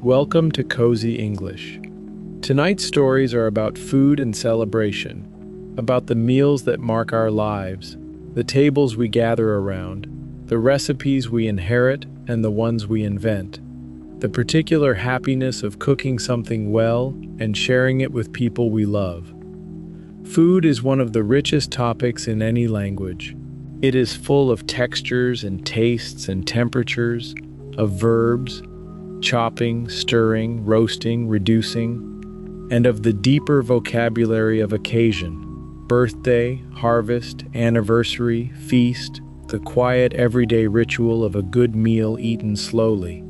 Welcome to Cozy English. Tonight's stories are about food and celebration, about the meals that mark our lives, the tables we gather around, the recipes we inherit and the ones we invent, the particular happiness of cooking something well and sharing it with people we love. Food is one of the richest topics in any language. It is full of textures and tastes and temperatures, of verbs, chopping, stirring, roasting, reducing, and of the deeper vocabulary of occasion, birthday, harvest, anniversary, feast, the quiet everyday ritual of a good meal eaten slowly.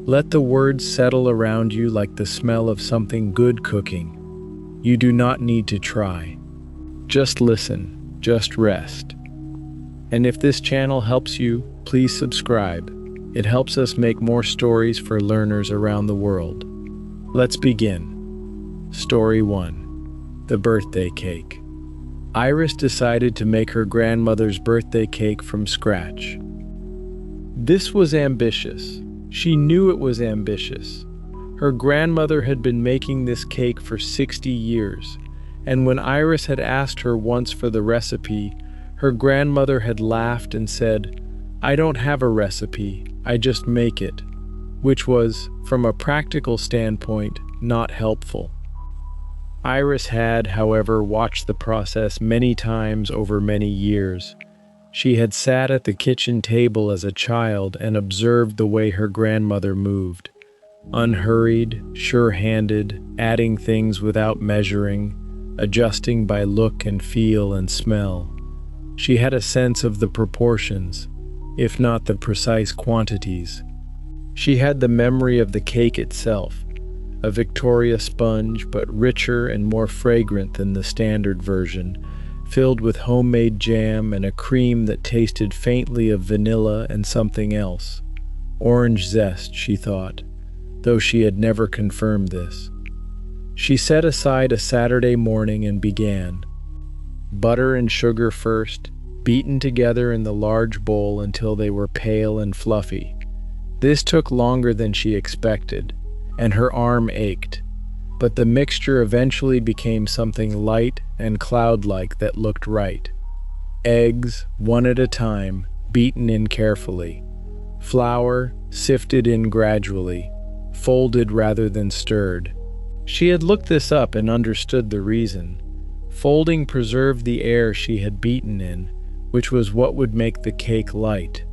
Let the words settle around you like the smell of something good cooking. You do not need to try. Just listen, just rest. And if this channel helps you, please subscribe. It helps us make more stories for learners around the world. Let's begin. Story 1. The Birthday Cake. Iris decided to make her grandmother's birthday cake from scratch. This was ambitious. She knew it was ambitious. Her grandmother had been making this cake for 60 years, and when Iris had asked her once for the recipe, her grandmother had laughed and said, "I don't have a recipe, I just make it," which was, from a practical standpoint, not helpful. Iris had, however, watched the process many times over many years. She had sat at the kitchen table as a child and observed the way her grandmother moved. Unhurried, sure-handed, adding things without measuring, adjusting by look and feel and smell. She had a sense of the proportions, if not the precise quantities. She had the memory of the cake itself, a Victoria sponge but richer and more fragrant than the standard version, filled with homemade jam and a cream that tasted faintly of vanilla and something else. Orange zest, she thought, though she had never confirmed this. She set aside a Saturday morning and began. Butter and sugar first, beaten together in the large bowl until they were pale and fluffy. This took longer than she expected, and her arm ached, but the mixture eventually became something light and cloud-like that looked right. Eggs, one at a time, beaten in carefully. Flour, sifted in gradually, folded rather than stirred. She had looked this up and understood the reason. Folding preserved the air she had beaten in, which was what would make the cake light.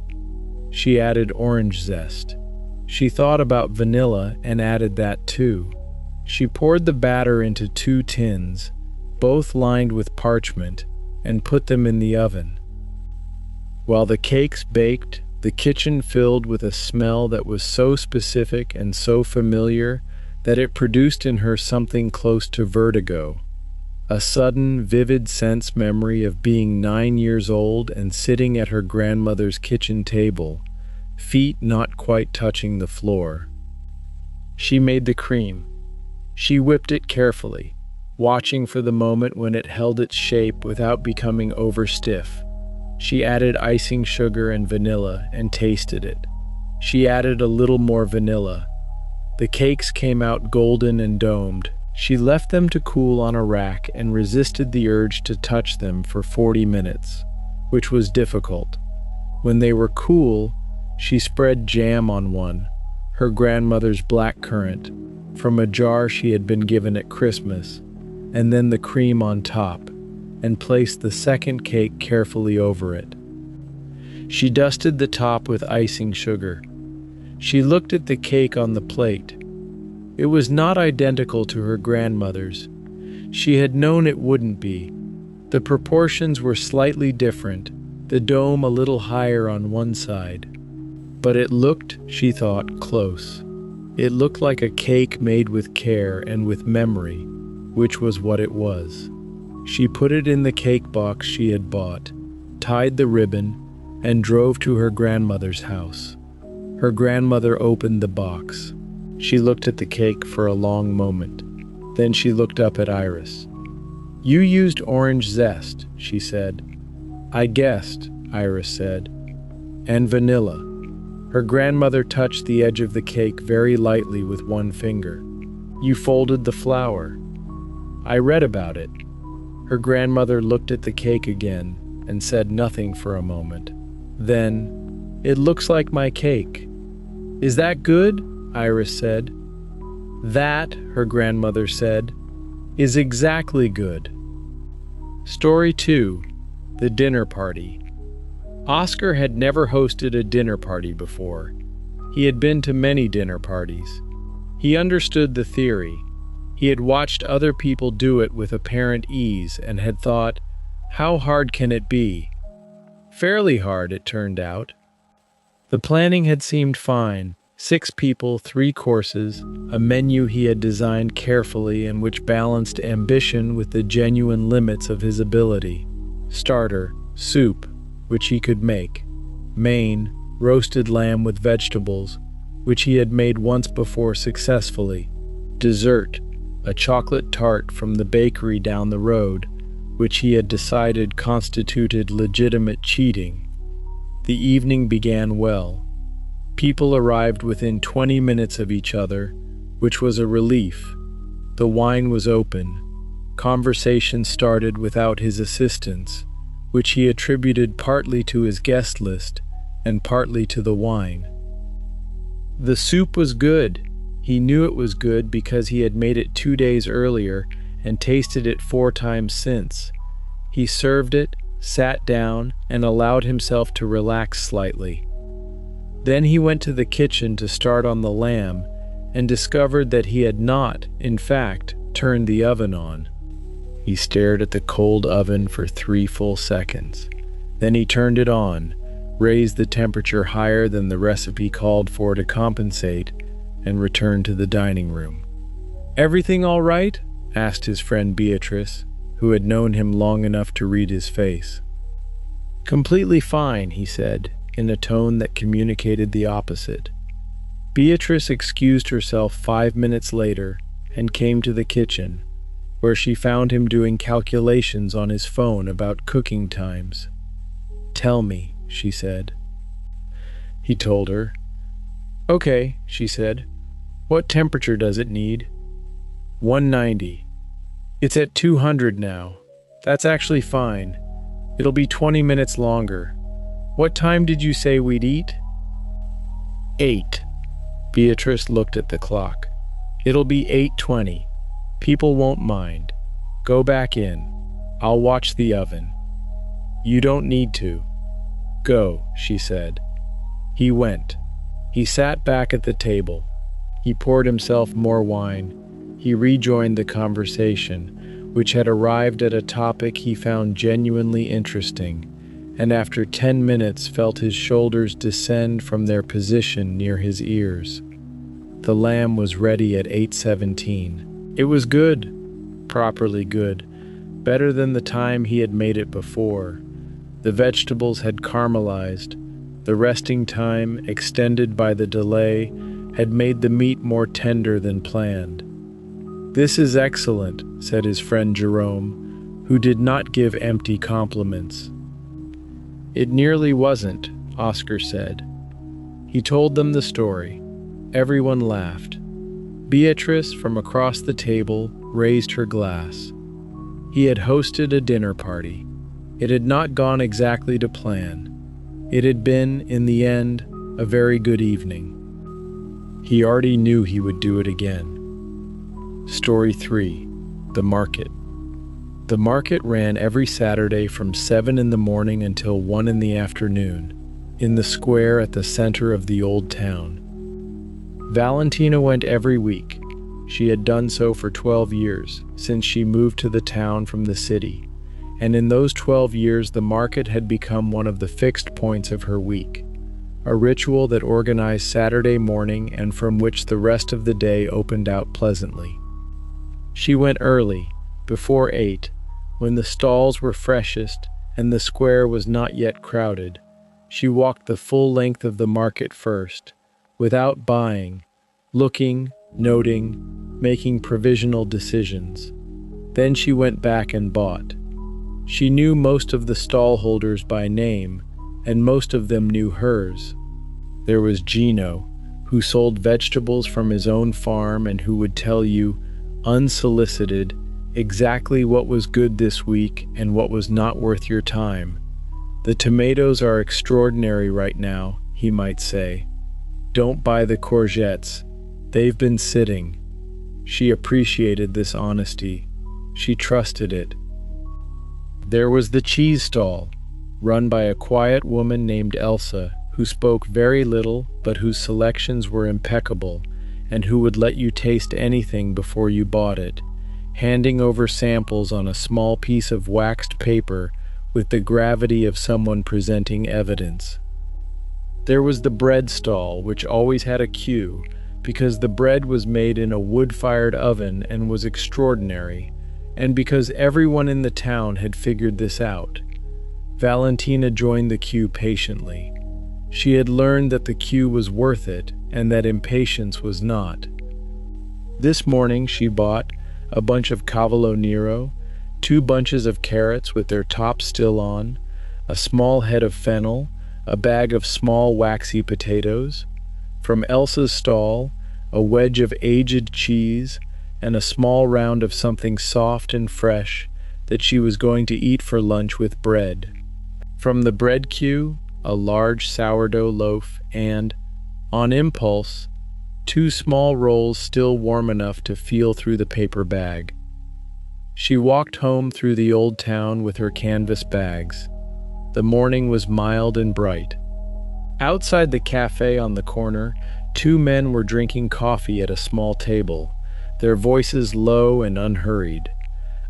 She added orange zest. She thought about vanilla and added that too. She poured the batter into 2 tins, both lined with parchment, and put them in the oven. While the cakes baked, the kitchen filled with a smell that was so specific and so familiar that it produced in her something close to vertigo. A sudden, vivid sense memory of being 9 years old and sitting at her grandmother's kitchen table, feet not quite touching the floor. She made the cream. She whipped it carefully, watching for the moment when it held its shape without becoming over-stiff. She added icing sugar and vanilla and tasted it. She added a little more vanilla. The cakes came out golden and domed. She left them to cool on a rack and resisted the urge to touch them for 40 minutes, which was difficult. When they were cool, she spread jam on one, her grandmother's blackcurrant, from a jar she had been given at Christmas, and then the cream on top, and placed the second cake carefully over it. She dusted the top with icing sugar. She looked at the cake on the plate. It was not identical to her grandmother's. She had known it wouldn't be. The proportions were slightly different, the dome a little higher on one side. But it looked, she thought, close. It looked like a cake made with care and with memory, which was what it was. She put it in the cake box she had bought, tied the ribbon, and drove to her grandmother's house. Her grandmother opened the box. She looked at the cake for a long moment. Then she looked up at Iris. "You used orange zest," she said. "I guessed," Iris said. "And vanilla." Her grandmother touched the edge of the cake very lightly with one finger. "You folded the flour." "I read about it." Her grandmother looked at the cake again and said nothing for a moment. Then, "It looks like my cake." "Is that good?" Iris said. "That," her grandmother said, "is exactly good." Story 2. The Dinner Party. Oscar had never hosted a dinner party before. He had been to many dinner parties. He understood the theory. He had watched other people do it with apparent ease and had thought, how hard can it be? Fairly hard, it turned out. The planning had seemed fine. 6 people, 3 courses, a menu he had designed carefully and which balanced ambition with the genuine limits of his ability. Starter, soup, which he could make. Main, roasted lamb with vegetables, which he had made once before successfully. Dessert, a chocolate tart from the bakery down the road, which he had decided constituted legitimate cheating. The evening began well. People arrived within 20 minutes of each other, which was a relief. The wine was open. Conversation started without his assistance, which he attributed partly to his guest list and partly to the wine. The soup was good. He knew it was good because he had made it 2 days earlier and tasted it 4 times since. He served it, sat down, and allowed himself to relax slightly. Then he went to the kitchen to start on the lamb and discovered that he had not, in fact, turned the oven on. He stared at the cold oven for 3 full seconds. Then he turned it on, raised the temperature higher than the recipe called for to compensate, and returned to the dining room. "Everything all right?" asked his friend Beatrice, who had known him long enough to read his face. "Completely fine," he said, in a tone that communicated the opposite. Beatrice excused herself 5 minutes later and came to the kitchen, where she found him doing calculations on his phone about cooking times. "Tell me," she said. He told her. "Okay," she said. "What temperature does it need?" 190. "It's at 200 now. That's actually fine. It'll be 20 minutes longer. What time did you say we'd eat?" 8. Beatrice looked at the clock. "It'll be 8:20. People won't mind. Go back in. I'll watch the oven." "You don't need to." "Go," she said. He went. He sat back at the table. He poured himself more wine. He rejoined the conversation, which had arrived at a topic he found genuinely interesting, and after 10 minutes felt his shoulders descend from their position near his ears. The lamb was ready at 8:17. It was good, properly good, better than the time he had made it before. The vegetables had caramelized. The resting time, extended by the delay, had made the meat more tender than planned. "This is excellent," said his friend Jerome, who did not give empty compliments. "It nearly wasn't," Oscar said. He told them the story. Everyone laughed. Beatrice, from across the table, raised her glass. He had hosted a dinner party. It had not gone exactly to plan. It had been, in the end, a very good evening. He already knew he would do it again. Story 3. The Market. The market ran every Saturday from 7 in the morning until 1 in the afternoon, in the square at the center of the old town. Valentina went every week. She had done so for 12 years, since she moved to the town from the city, and in those 12 years the market had become one of the fixed points of her week, a ritual that organized Saturday morning and from which the rest of the day opened out pleasantly. She went early, before 8, when the stalls were freshest and the square was not yet crowded. She walked the full length of the market first, without buying, looking, noting, making provisional decisions. Then she went back and bought. She knew most of the stall holders by name, and most of them knew hers. There was Gino, who sold vegetables from his own farm and who would tell you, unsolicited, exactly what was good this week and what was not worth your time. The tomatoes are extraordinary right now, he might say. Don't buy the courgettes. They've been sitting. She appreciated this honesty. She trusted it. There was the cheese stall, run by a quiet woman named Elsa, who spoke very little but whose selections were impeccable, and who would let you taste anything before you bought it, handing over samples on a small piece of waxed paper with the gravity of someone presenting evidence. There was the bread stall, which always had a queue, because the bread was made in a wood-fired oven and was extraordinary, and because everyone in the town had figured this out. Valentina joined the queue patiently. She had learned that the queue was worth it and that impatience was not. This morning she bought a bunch of Cavolo Nero, 2 bunches of carrots with their tops still on, a small head of fennel, a bag of small waxy potatoes. From Elsa's stall, a wedge of aged cheese, and a small round of something soft and fresh that she was going to eat for lunch with bread. From the bread queue, a large sourdough loaf and, on impulse, 2 small rolls still warm enough to feel through the paper bag. She walked home through the old town with her canvas bags. The morning was mild and bright. Outside the cafe on the corner, 2 men were drinking coffee at a small table, their voices low and unhurried.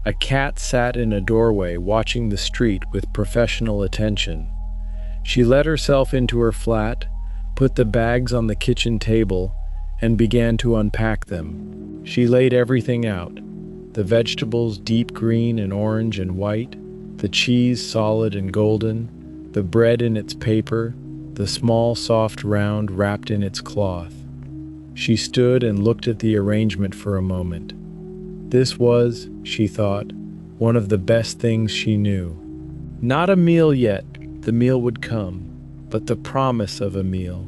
A cat sat in a doorway watching the street with professional attention. She let herself into her flat, put the bags on the kitchen table, and began to unpack them. She laid everything out: the vegetables deep green and orange and white, the cheese solid and golden, the bread in its paper, the small soft round wrapped in its cloth. She stood and looked at the arrangement for a moment. This was, she thought, one of the best things she knew. Not a meal yet, the meal would come, but the promise of a meal.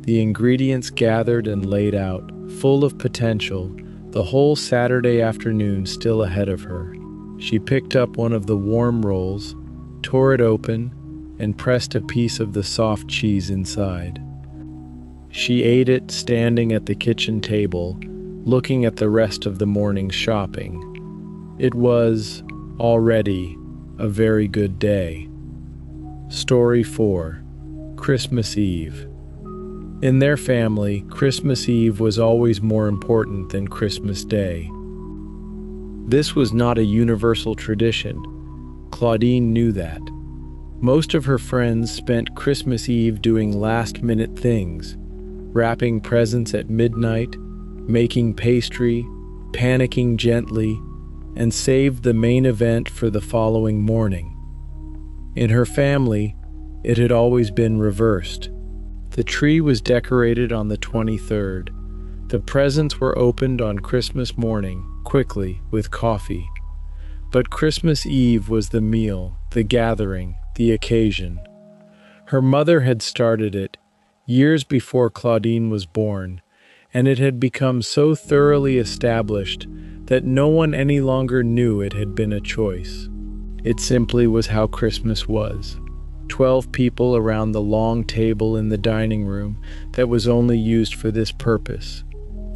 The ingredients gathered and laid out, full of potential, the whole Saturday afternoon still ahead of her. She picked up one of the warm rolls, tore it open, and pressed a piece of the soft cheese inside. She ate it standing at the kitchen table, looking at the rest of the morning's shopping. It was, already, a very good day. Story 4. Christmas Eve. In their family, Christmas Eve was always more important than Christmas Day. This was not a universal tradition. Claudine knew that. Most of her friends spent Christmas Eve doing last-minute things, wrapping presents at midnight, making pastry, panicking gently, and saved the main event for the following morning. In her family, it had always been reversed. The tree was decorated on the 23rd. The presents were opened on Christmas morning, quickly, with coffee. But Christmas Eve was the meal, the gathering, the occasion. Her mother had started it, years before Claudine was born, and it had become so thoroughly established that no one any longer knew it had been a choice. It simply was how Christmas was. 12 people around the long table in the dining room that was only used for this purpose.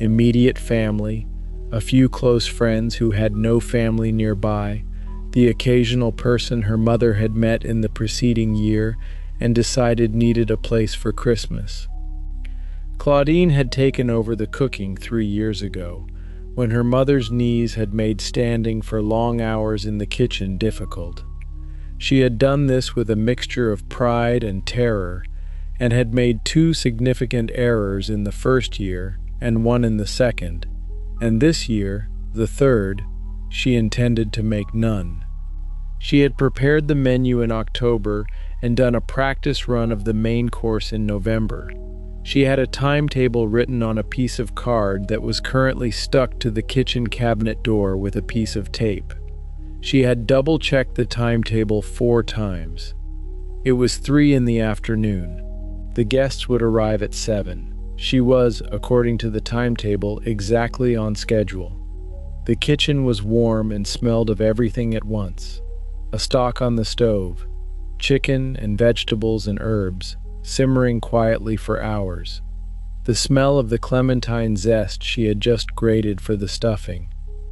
Immediate family, a few close friends who had no family nearby, the occasional person her mother had met in the preceding year and decided needed a place for Christmas. Claudine had taken over the cooking 3 years ago, when her mother's knees had made standing for long hours in the kitchen difficult. She had done this with a mixture of pride and terror, and had made 2 significant errors in the first year and 1 in the second, and this year, the third, she intended to make none. She had prepared the menu in October and done a practice run of the main course in November. She had a timetable written on a piece of card that was currently stuck to the kitchen cabinet door with a piece of tape. She had double-checked the timetable 4 times. It was 3 in the afternoon. The guests would arrive at 7. She was, according to the timetable, exactly on schedule. The kitchen was warm and smelled of everything at once. A stock on the stove, chicken and vegetables and herbs, simmering quietly for hours. The smell of the clementine zest she had just grated for the stuffing.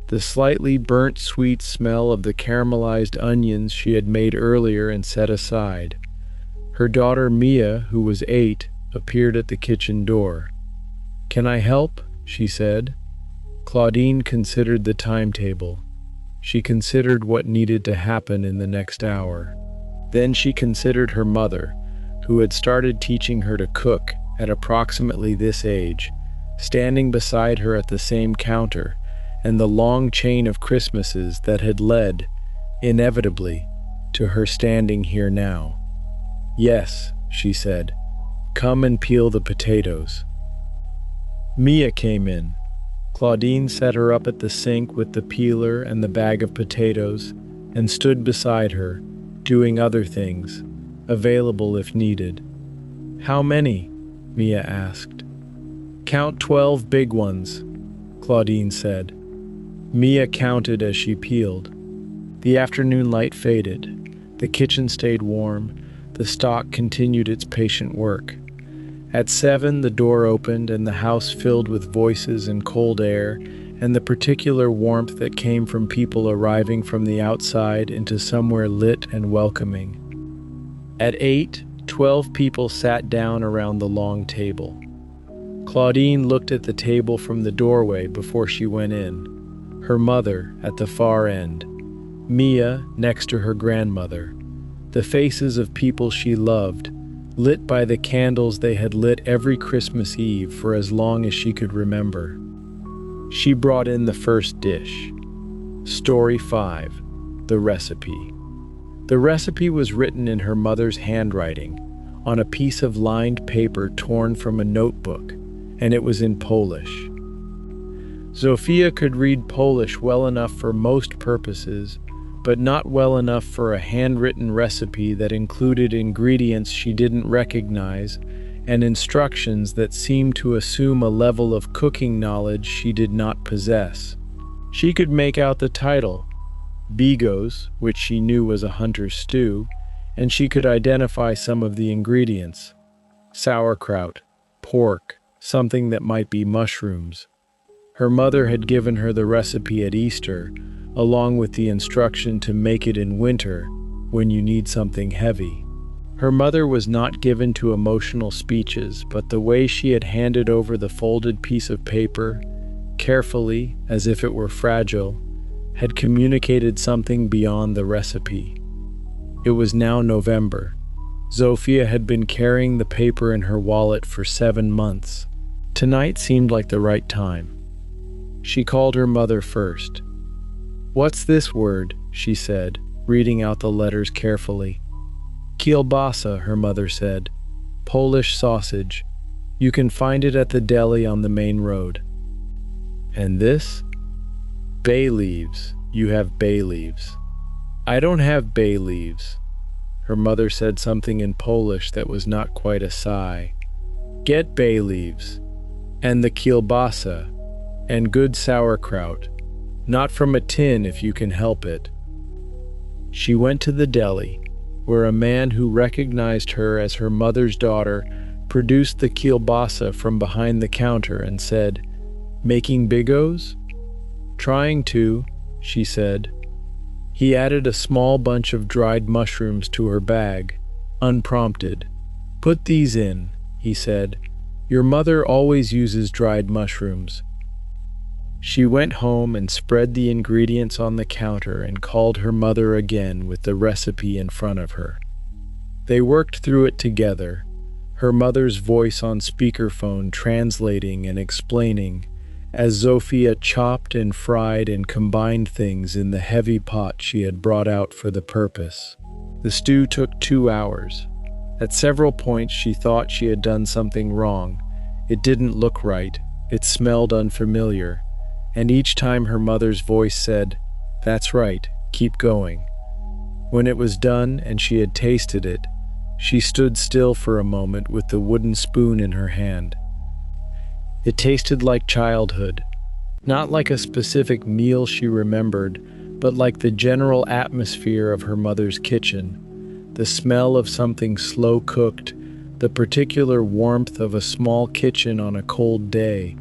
The slightly burnt sweet smell of the caramelized onions she had made earlier and set aside. Her daughter Mia, who was 8, appeared at the kitchen door. "Can I help?" she said. Claudine considered the timetable. She considered what needed to happen in the next hour. Then she considered her mother, who had started teaching her to cook at approximately this age, standing beside her at the same counter, and the long chain of Christmases that had led, inevitably, to her standing here now. "Yes," she said. "Come and peel the potatoes." Mia came in. Claudine set her up at the sink with the peeler and the bag of potatoes and stood beside her, doing other things, available if needed. "How many?" Mia asked. "Count 12 big ones," Claudine said. Mia counted as she peeled. The afternoon light faded. The kitchen stayed warm. The stock continued its patient work. At 7, the door opened and the house filled with voices and cold air and the particular warmth that came from people arriving from the outside into somewhere lit and welcoming. At 8, 12 people sat down around the long table. Claudine looked at the table from the doorway before she went in. Her mother at the far end. Mia next to her grandmother. The faces of people she loved, lit by the candles they had lit every Christmas Eve for as long as she could remember. She brought in the first dish. Story 5. The Recipe. The recipe was written in her mother's handwriting, on a piece of lined paper torn from a notebook, and it was in Polish. Zofia could read Polish well enough for most purposes, but not well enough for a handwritten recipe that included ingredients she didn't recognize and instructions that seemed to assume a level of cooking knowledge she did not possess. She could make out the title, Bigos, which she knew was a hunter's stew, and she could identify some of the ingredients. Sauerkraut, pork, something that might be mushrooms. Her mother had given her the recipe at Easter, along with the instruction to make it in winter, when you need something heavy. Her mother was not given to emotional speeches, but the way she had handed over the folded piece of paper, carefully, as if it were fragile, had communicated something beyond the recipe. It was now November. Zofia had been carrying the paper in her wallet for 7 months. Tonight seemed like the right time. She called her mother first. "What's this word?" she said, reading out the letters carefully. "Kielbasa," her mother said. "Polish sausage. You can find it at the deli on the main road." "And this?" "Bay leaves. You have bay leaves." "I don't have bay leaves." Her mother said something in Polish that was not quite a sigh. "Get bay leaves. And the kielbasa. And good sauerkraut. Not from a tin if you can help it." She went to the deli, where a man who recognized her as her mother's daughter produced the kielbasa from behind the counter and said, "Making bigos?" "Trying to," she said. He added a small bunch of dried mushrooms to her bag, unprompted. "Put these in," he said. "Your mother always uses dried mushrooms." She went home and spread the ingredients on the counter and called her mother again with the recipe in front of her. They worked through it together, her mother's voice on speakerphone translating and explaining, as Zofia chopped and fried and combined things in the heavy pot she had brought out for the purpose. The stew took 2 hours. At several points she thought she had done something wrong. It didn't look right. It smelled unfamiliar. And each time her mother's voice said, "That's right, keep going." When it was done and she had tasted it, She stood still for a moment with the wooden spoon in her hand. It tasted like childhood, not like a specific meal she remembered, but like the general atmosphere of her mother's kitchen. The smell of something slow cooked, the particular warmth of a small kitchen on a cold day,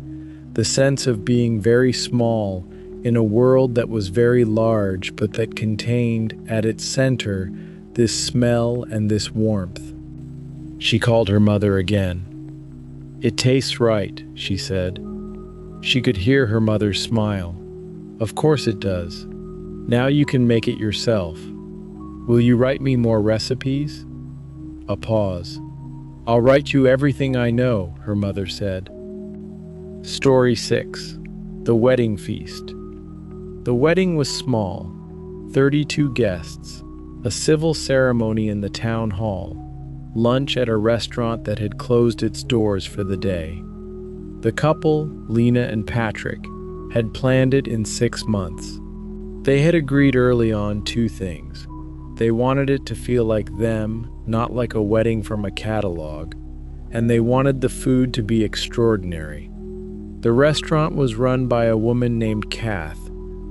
the sense of being very small in a world that was very large but that contained, at its center, this smell and this warmth. She called her mother again. "It tastes right," she said. She could hear her mother's smile. "Of course it does. Now you can make it yourself. Will you write me more recipes?" A pause. "I'll write you everything I know," her mother said. Story 6. The Wedding Feast. The wedding was small, 32 guests, a civil ceremony in the town hall, lunch at a restaurant that had closed its doors for the day. The couple, Lena and Patrick, had planned it in 6 months. They had agreed early on 2 things. They wanted it to feel like them, not like a wedding from a catalog, and they wanted the food to be extraordinary. The restaurant was run by a woman named Kath,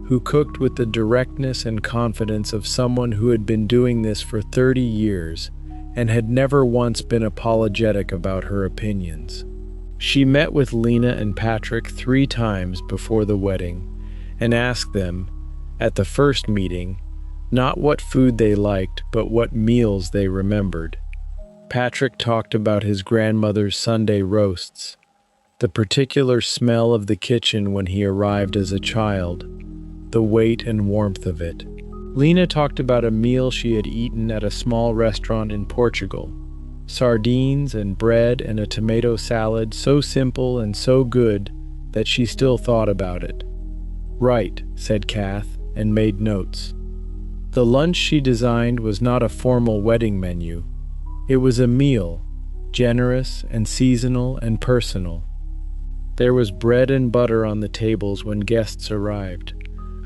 who cooked with the directness and confidence of someone who had been doing this for 30 years and had never once been apologetic about her opinions. She met with Lena and Patrick 3 times before the wedding and asked them, at the first meeting, not what food they liked, but what meals they remembered. Patrick talked about his grandmother's Sunday roasts, the particular smell of the kitchen when he arrived as a child, the weight and warmth of it. Lena talked about a meal she had eaten at a small restaurant in Portugal. Sardines and bread and a tomato salad so simple and so good that she still thought about it. "Right," said Kath, and made notes. The lunch she designed was not a formal wedding menu. It was a meal, generous and seasonal and personal. There was bread and butter on the tables when guests arrived,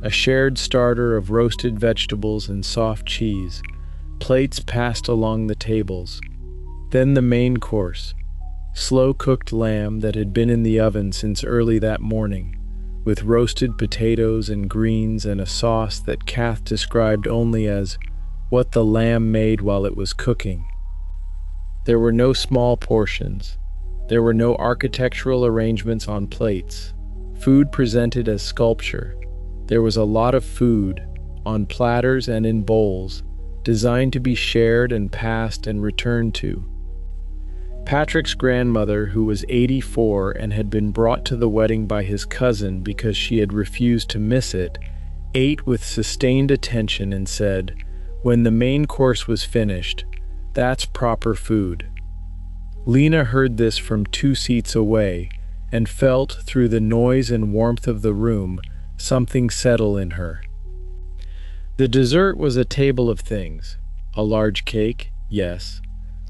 a shared starter of roasted vegetables and soft cheese, plates passed along the tables. Then the main course, slow-cooked lamb that had been in the oven since early that morning, with roasted potatoes and greens and a sauce that Kath described only as what the lamb made while it was cooking. There were no small portions. There were no architectural arrangements on plates. Food presented as sculpture. There was a lot of food, on platters and in bowls, designed to be shared and passed and returned to. Patrick's grandmother, who was 84 and had been brought to the wedding by his cousin because she had refused to miss it, ate with sustained attention and said, when the main course was finished, "That's proper food." Lena heard this from 2 seats away and felt, through the noise and warmth of the room, something settle in her. The dessert was a table of things. A large cake, yes,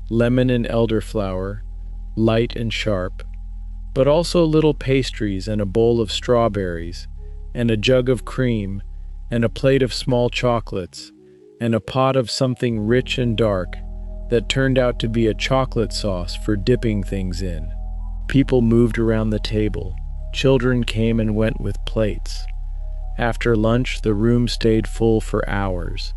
lemon and elderflower, light and sharp, but also little pastries and a bowl of strawberries, and a jug of cream, and a plate of small chocolates, and a pot of something rich and dark that turned out to be a chocolate sauce for dipping things in. People moved around the table. Children came and went with plates. After lunch, the room stayed full for hours.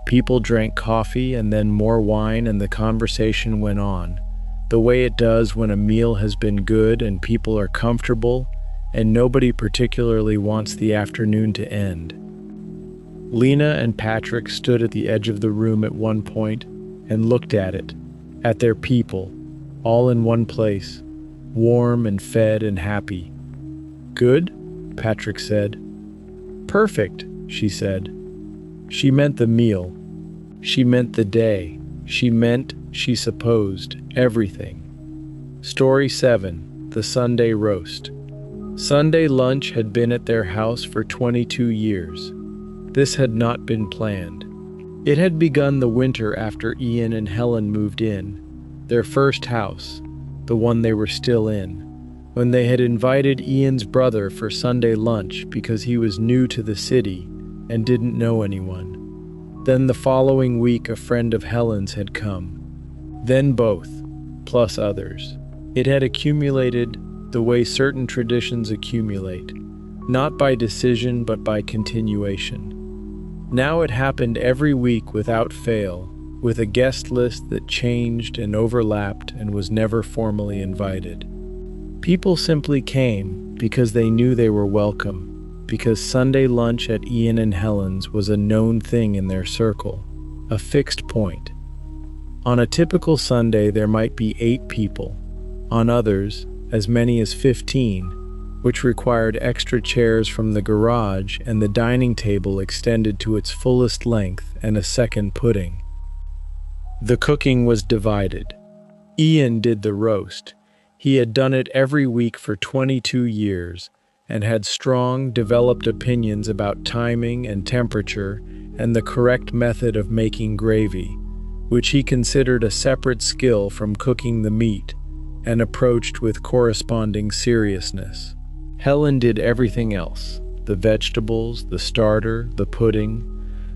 People drank coffee and then more wine, and the conversation went on, the way it does when a meal has been good and people are comfortable and nobody particularly wants the afternoon to end. Lena and Patrick stood at the edge of the room at one point and looked at it, at their people, all in one place, warm and fed and happy. "Good?" Patrick said. "Perfect," she said. She meant the meal. She meant the day. She meant, she supposed, everything. Story 7. The Sunday Roast. Sunday lunch had been at their house for 22 years. This had not been planned. It had begun the winter after Ian and Helen moved in, their first house, the one they were still in, when they had invited Ian's brother for Sunday lunch because he was new to the city and didn't know anyone. Then the following week a friend of Helen's had come. Then both, plus others. It had accumulated the way certain traditions accumulate, not by decision but by continuation. Now it happened every week without fail, with a guest list that changed and overlapped and was never formally invited. People simply came because they knew they were welcome, because Sunday lunch at Ian and Helen's was a known thing in their circle, a fixed point. On a typical Sunday there might be 8 people, on others as many as 15, which required extra chairs from the garage and the dining table extended to its fullest length and a second pudding. The cooking was divided. Ian did the roast. He had done it every week for 22 years and had strong, developed opinions about timing and temperature and the correct method of making gravy, which he considered a separate skill from cooking the meat and approached with corresponding seriousness. Helen did everything else: the vegetables, the starter, the pudding,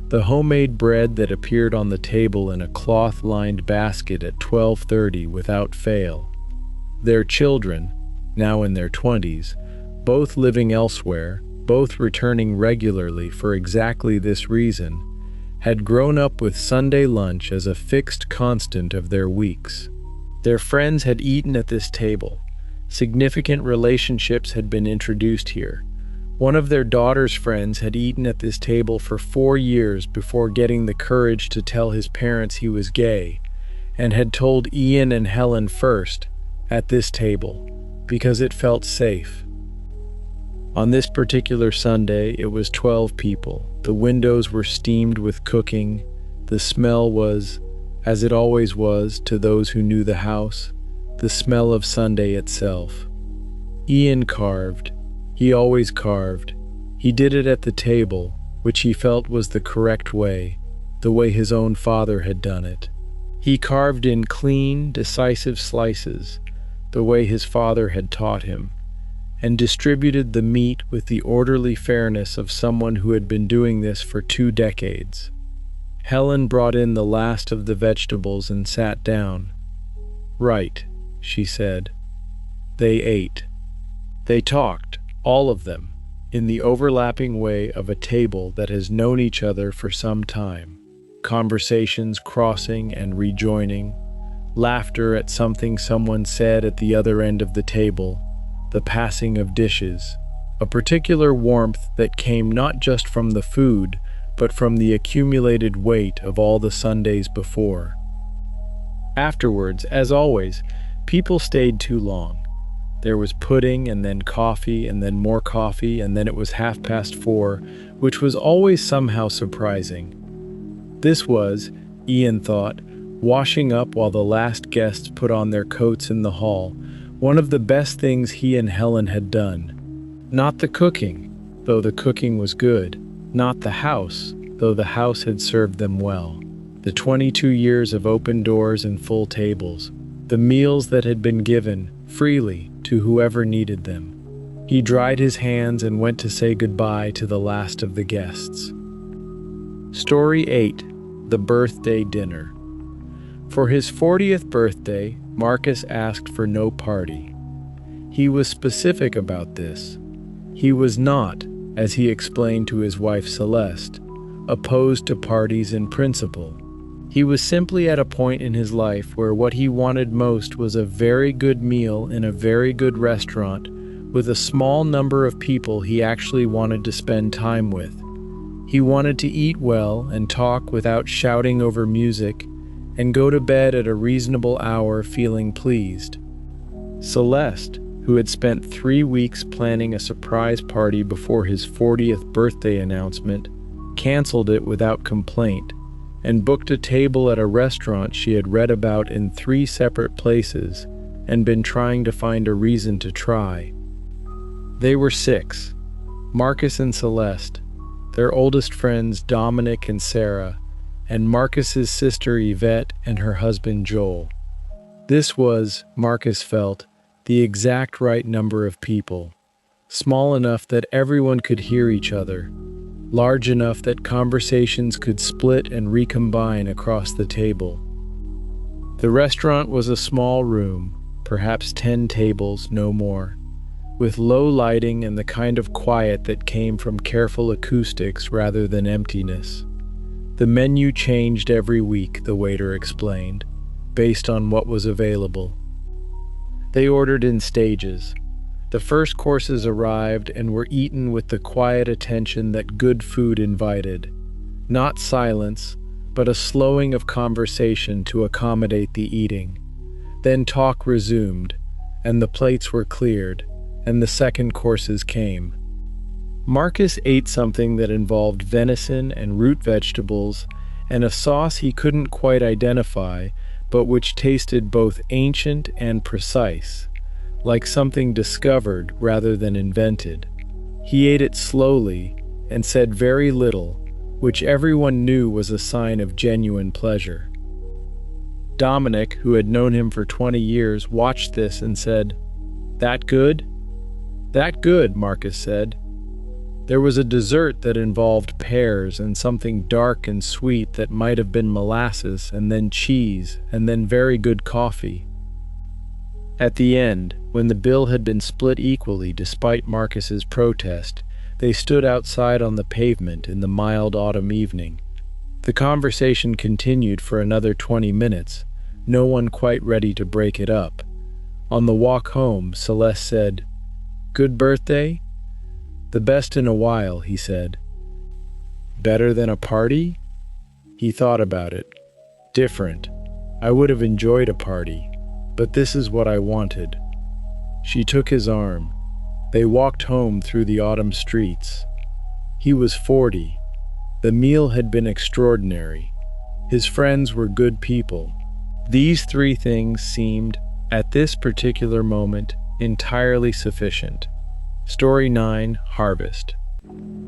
the homemade bread that appeared on the table in a cloth-lined basket at 12:30 without fail. Their children, now in their 20s, both living elsewhere, both returning regularly for exactly this reason, had grown up with Sunday lunch as a fixed constant of their weeks. Their friends had eaten at this table. Significant relationships had been introduced here. One of their daughter's friends had eaten at this table for 4 years before getting the courage to tell his parents he was gay, and had told Ian and Helen first, at this table, because it felt safe. On this particular Sunday, it was 12 people. The windows were steamed with cooking. The smell was, as it always was to those who knew the house, the smell of Sunday itself. Ian carved. He always carved. He did it at the table, which he felt was the correct way, the way his own father had done it. He carved in clean, decisive slices, the way his father had taught him, and distributed the meat with the orderly fairness of someone who had been doing this for 2 decades. Helen brought in the last of the vegetables and sat down. "Right," she said. They ate. They talked, all of them, in the overlapping way of a table that has known each other for some time. Conversations crossing and rejoining, laughter at something someone said at the other end of the table, the passing of dishes, a particular warmth that came not just from the food, but from the accumulated weight of all the Sundays before. Afterwards, as always, people stayed too long. There was pudding and then coffee and then more coffee and then it was 4:30, which was always somehow surprising. This was, Ian thought, washing up while the last guests put on their coats in the hall, one of the best things he and Helen had done. Not the cooking, though the cooking was good. Not the house, though the house had served them well. The 22 years of open doors and full tables. The meals that had been given, freely, to whoever needed them. He dried his hands and went to say goodbye to the last of the guests. Story 8. The Birthday Dinner. For his 40th birthday, Marcus asked for no party. He was specific about this. He was not, as he explained to his wife Celeste, opposed to parties in principle. He was simply at a point in his life where what he wanted most was a very good meal in a very good restaurant with a small number of people he actually wanted to spend time with. He wanted to eat well and talk without shouting over music and go to bed at a reasonable hour feeling pleased. Celeste, who had spent 3 weeks planning a surprise party before his 40th birthday announcement, canceled it without complaint and booked a table at a restaurant she had read about in 3 separate places and been trying to find a reason to try. They were 6, Marcus and Celeste, their oldest friends Dominic and Sarah, and Marcus's sister Yvette and her husband Joel. This was, Marcus felt, the exact right number of people, small enough that everyone could hear each other, large enough that conversations could split and recombine across the table. The restaurant was a small room, perhaps 10 tables, no more, with low lighting and the kind of quiet that came from careful acoustics rather than emptiness. The menu changed every week, the waiter explained, based on what was available. They ordered in stages. The first courses arrived and were eaten with the quiet attention that good food invited. Not silence, but a slowing of conversation to accommodate the eating. Then talk resumed, and the plates were cleared, and the second courses came. Marcus ate something that involved venison and root vegetables and a sauce he couldn't quite identify, but which tasted both ancient and precise, like something discovered rather than invented. He ate it slowly and said very little, which everyone knew was a sign of genuine pleasure. Dominic, who had known him for 20 years, watched this and said, "That good?" "That good," Marcus said. There was a dessert that involved pears and something dark and sweet that might have been molasses, and then cheese, and then very good coffee. At the end, when the bill had been split equally despite Marcus's protest, they stood outside on the pavement in the mild autumn evening. The conversation continued for another 20 minutes, no one quite ready to break it up. On the walk home, Celeste said, "Good birthday?" "The best in a while," he said. "Better than a party?" He thought about it. "Different. I would have enjoyed a party, but this is what I wanted." She took his arm. They walked home through the autumn streets. He was 40. The meal had been extraordinary. His friends were good people. These three things seemed, at this particular moment, entirely sufficient. Story 9, Harvest.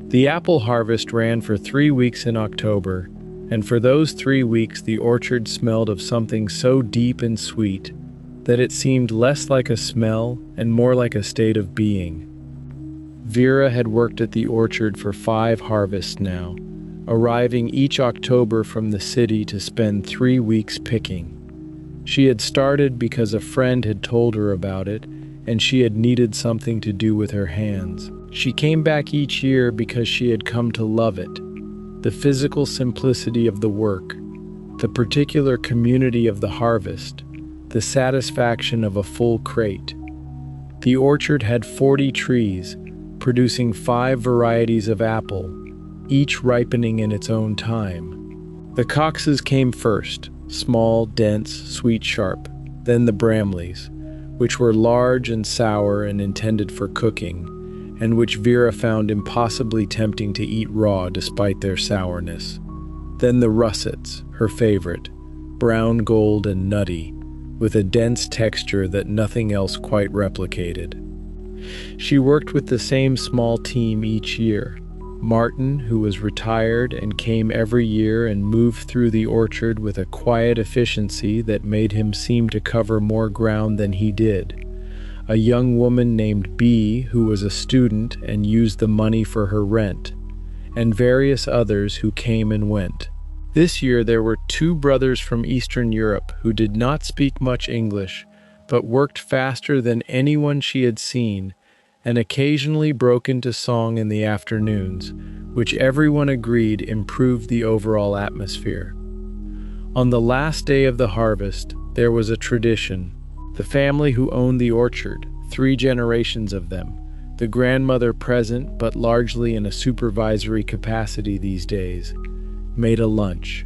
The apple harvest ran for 3 weeks in October, and for those 3 weeks the orchard smelled of something so deep and sweet that it seemed less like a smell and more like a state of being. Vera had worked at the orchard for 5 harvests now, arriving each October from the city to spend 3 weeks picking. She had started because a friend had told her about it, and she had needed something to do with her hands. She came back each year because she had come to love it. The physical simplicity of the work, the particular community of the harvest, the satisfaction of a full crate. The orchard had 40 trees, producing 5 varieties of apple, each ripening in its own time. The Coxes came first, small, dense, sweet, sharp, then the Bramleys, which were large and sour and intended for cooking, and which Vera found impossibly tempting to eat raw despite their sourness. Then the Russets, her favorite, brown gold and nutty, with a dense texture that nothing else quite replicated. She worked with the same small team each year. Martin, who was retired and came every year and moved through the orchard with a quiet efficiency that made him seem to cover more ground than he did. A young woman named Bee, who was a student and used the money for her rent, and various others who came and went. This year there were 2 brothers from Eastern Europe who did not speak much English, but worked faster than anyone she had seen, and occasionally broke into song in the afternoons, which everyone agreed improved the overall atmosphere. On the last day of the harvest, there was a tradition. The family who owned the orchard, 3 generations of them, the grandmother present but largely in a supervisory capacity these days, made a lunch.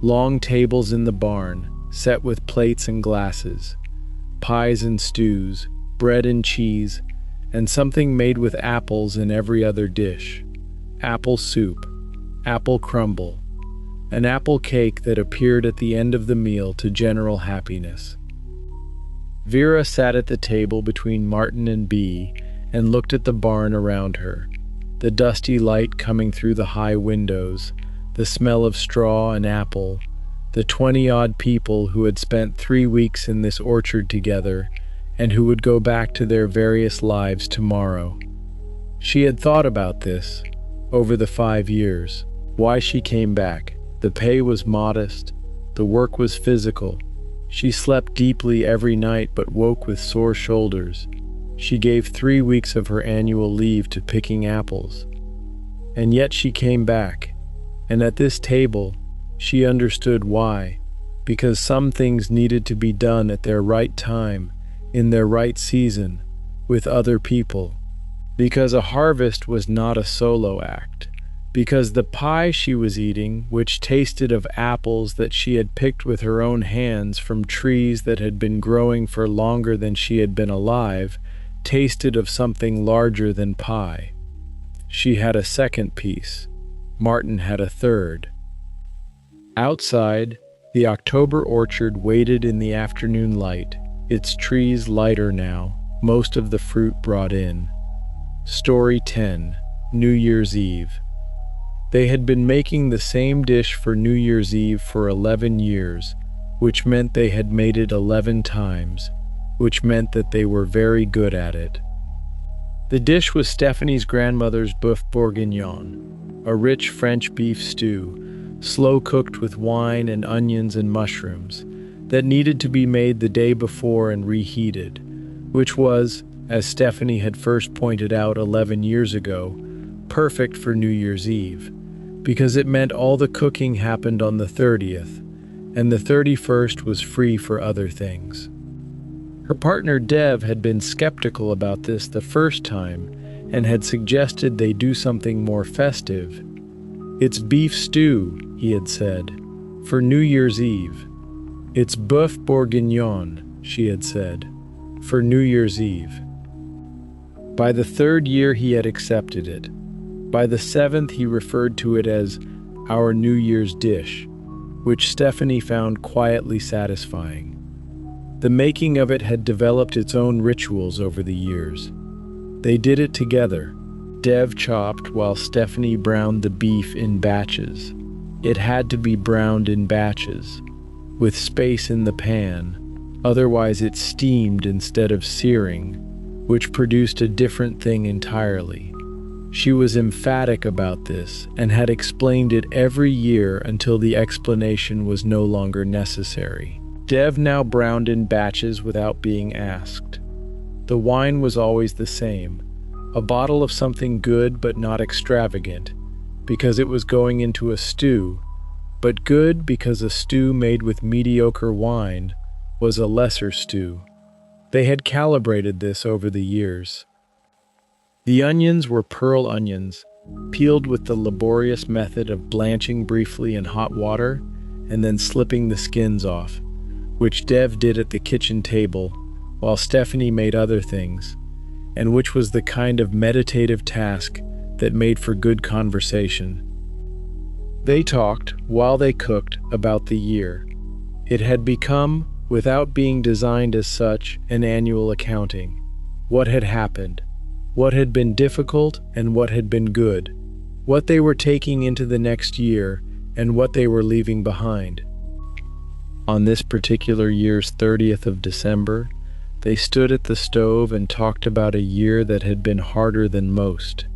Long tables in the barn, set with plates and glasses, pies and stews, bread and cheese, and something made with apples in every other dish. Apple soup, apple crumble, an apple cake that appeared at the end of the meal to general happiness. Vera sat at the table between Martin and Bee and looked at the barn around her, the dusty light coming through the high windows, the smell of straw and apple, the 20-odd people who had spent 3 weeks in this orchard together and who would go back to their various lives tomorrow. She had thought about this over the 5 years, why she came back. The pay was modest, the work was physical, She slept deeply every night but woke with sore shoulders. She gave 3 weeks of her annual leave to picking apples. And yet she came back, and at this table, she understood why. Because some things needed to be done at their right time, in their right season, with other people. Because a harvest was not a solo act. Because the pie she was eating, which tasted of apples that she had picked with her own hands from trees that had been growing for longer than she had been alive, tasted of something larger than pie. She had a second piece. Martin had a third. Outside, the October orchard waited in the afternoon light, its trees lighter now, most of the fruit brought in. Story 10, New Year's Eve. They had been making the same dish for New Year's Eve for 11 years, which meant they had made it 11 times, which meant that they were very good at it. The dish was Stephanie's grandmother's bœuf bourguignon, a rich French beef stew, slow-cooked with wine and onions and mushrooms, that needed to be made the day before and reheated, which was, as Stephanie had first pointed out 11 years ago, perfect for New Year's Eve, because it meant all the cooking happened on the 30th, and the 31st was free for other things. Her partner Dev had been skeptical about this the first time and had suggested they do something more festive. "It's beef stew," he had said, "for New Year's Eve." "It's bœuf bourguignon," she had said, "for New Year's Eve." By the 3rd year he had accepted it. By the 7th he referred to it as our New Year's dish, which Stephanie found quietly satisfying. The making of it had developed its own rituals over the years. They did it together. Dev chopped while Stephanie browned the beef in batches. It had to be browned in batches, with space in the pan, otherwise it steamed instead of searing, which produced a different thing entirely. She was emphatic about this and had explained it every year until the explanation was no longer necessary. Dev now browned in batches without being asked. The wine was always the same, a bottle of something good but not extravagant, because it was going into a stew, but good because a stew made with mediocre wine was a lesser stew. They had calibrated this over the years. The onions were pearl onions, peeled with the laborious method of blanching briefly in hot water and then slipping the skins off, which Dev did at the kitchen table while Stephanie made other things, and which was the kind of meditative task that made for good conversation. They talked, while they cooked, about the year. It had become, without being designed as such, an annual accounting. What had happened, what had been difficult and what had been good, what they were taking into the next year and what they were leaving behind. On this particular year's 30th of December, they stood at the stove and talked about a year that had been harder than most.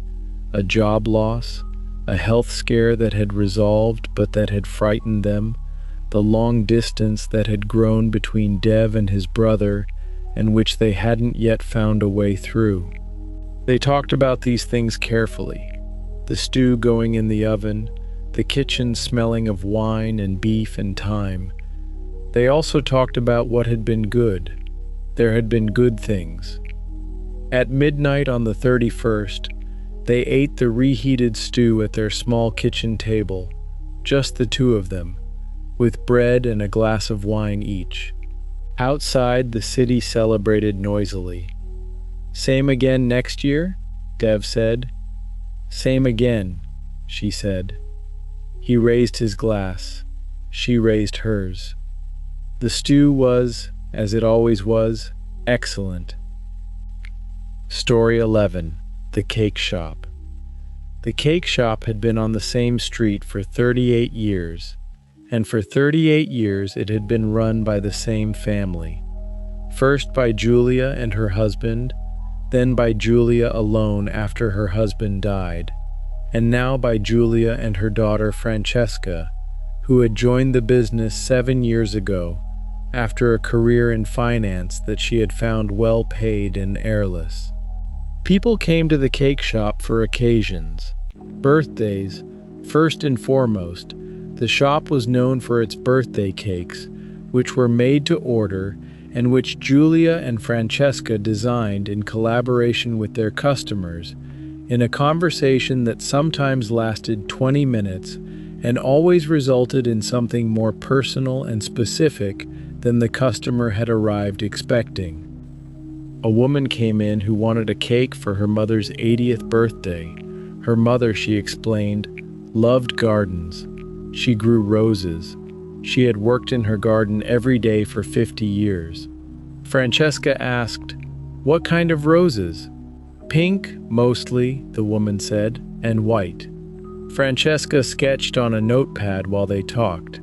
A job loss, a health scare that had resolved but that had frightened them, the long distance that had grown between Dev and his brother and which they hadn't yet found a way through. They talked about these things carefully, the stew going in the oven, the kitchen smelling of wine and beef and thyme. They also talked about what had been good. There had been good things. At midnight on the 31st, they ate the reheated stew at their small kitchen table, just the two of them, with bread and a glass of wine each. Outside, the city celebrated noisily. "Same again next year?" Dev said. "Same again," she said. He raised his glass. She raised hers. The stew was, as it always was, excellent. Story 11. The Cake Shop. The cake shop had been on the same street for 38 years, and for 38 years it had been run by the same family. First by Julia and her husband, then by Julia alone after her husband died, and now by Julia and her daughter Francesca, who had joined the business 7 years ago, after a career in finance that she had found well paid and airless. People came to the cake shop for occasions. Birthdays, first and foremost. The shop was known for its birthday cakes, which were made to order and which Julia and Francesca designed in collaboration with their customers, in a conversation that sometimes lasted 20 minutes and always resulted in something more personal and specific than the customer had arrived expecting. A woman came in who wanted a cake for her mother's 80th birthday. Her mother, she explained, loved gardens. She grew roses. She had worked in her garden every day for 50 years. Francesca asked, "What kind of roses?" "Pink, mostly," the woman said, "and white." Francesca sketched on a notepad while they talked.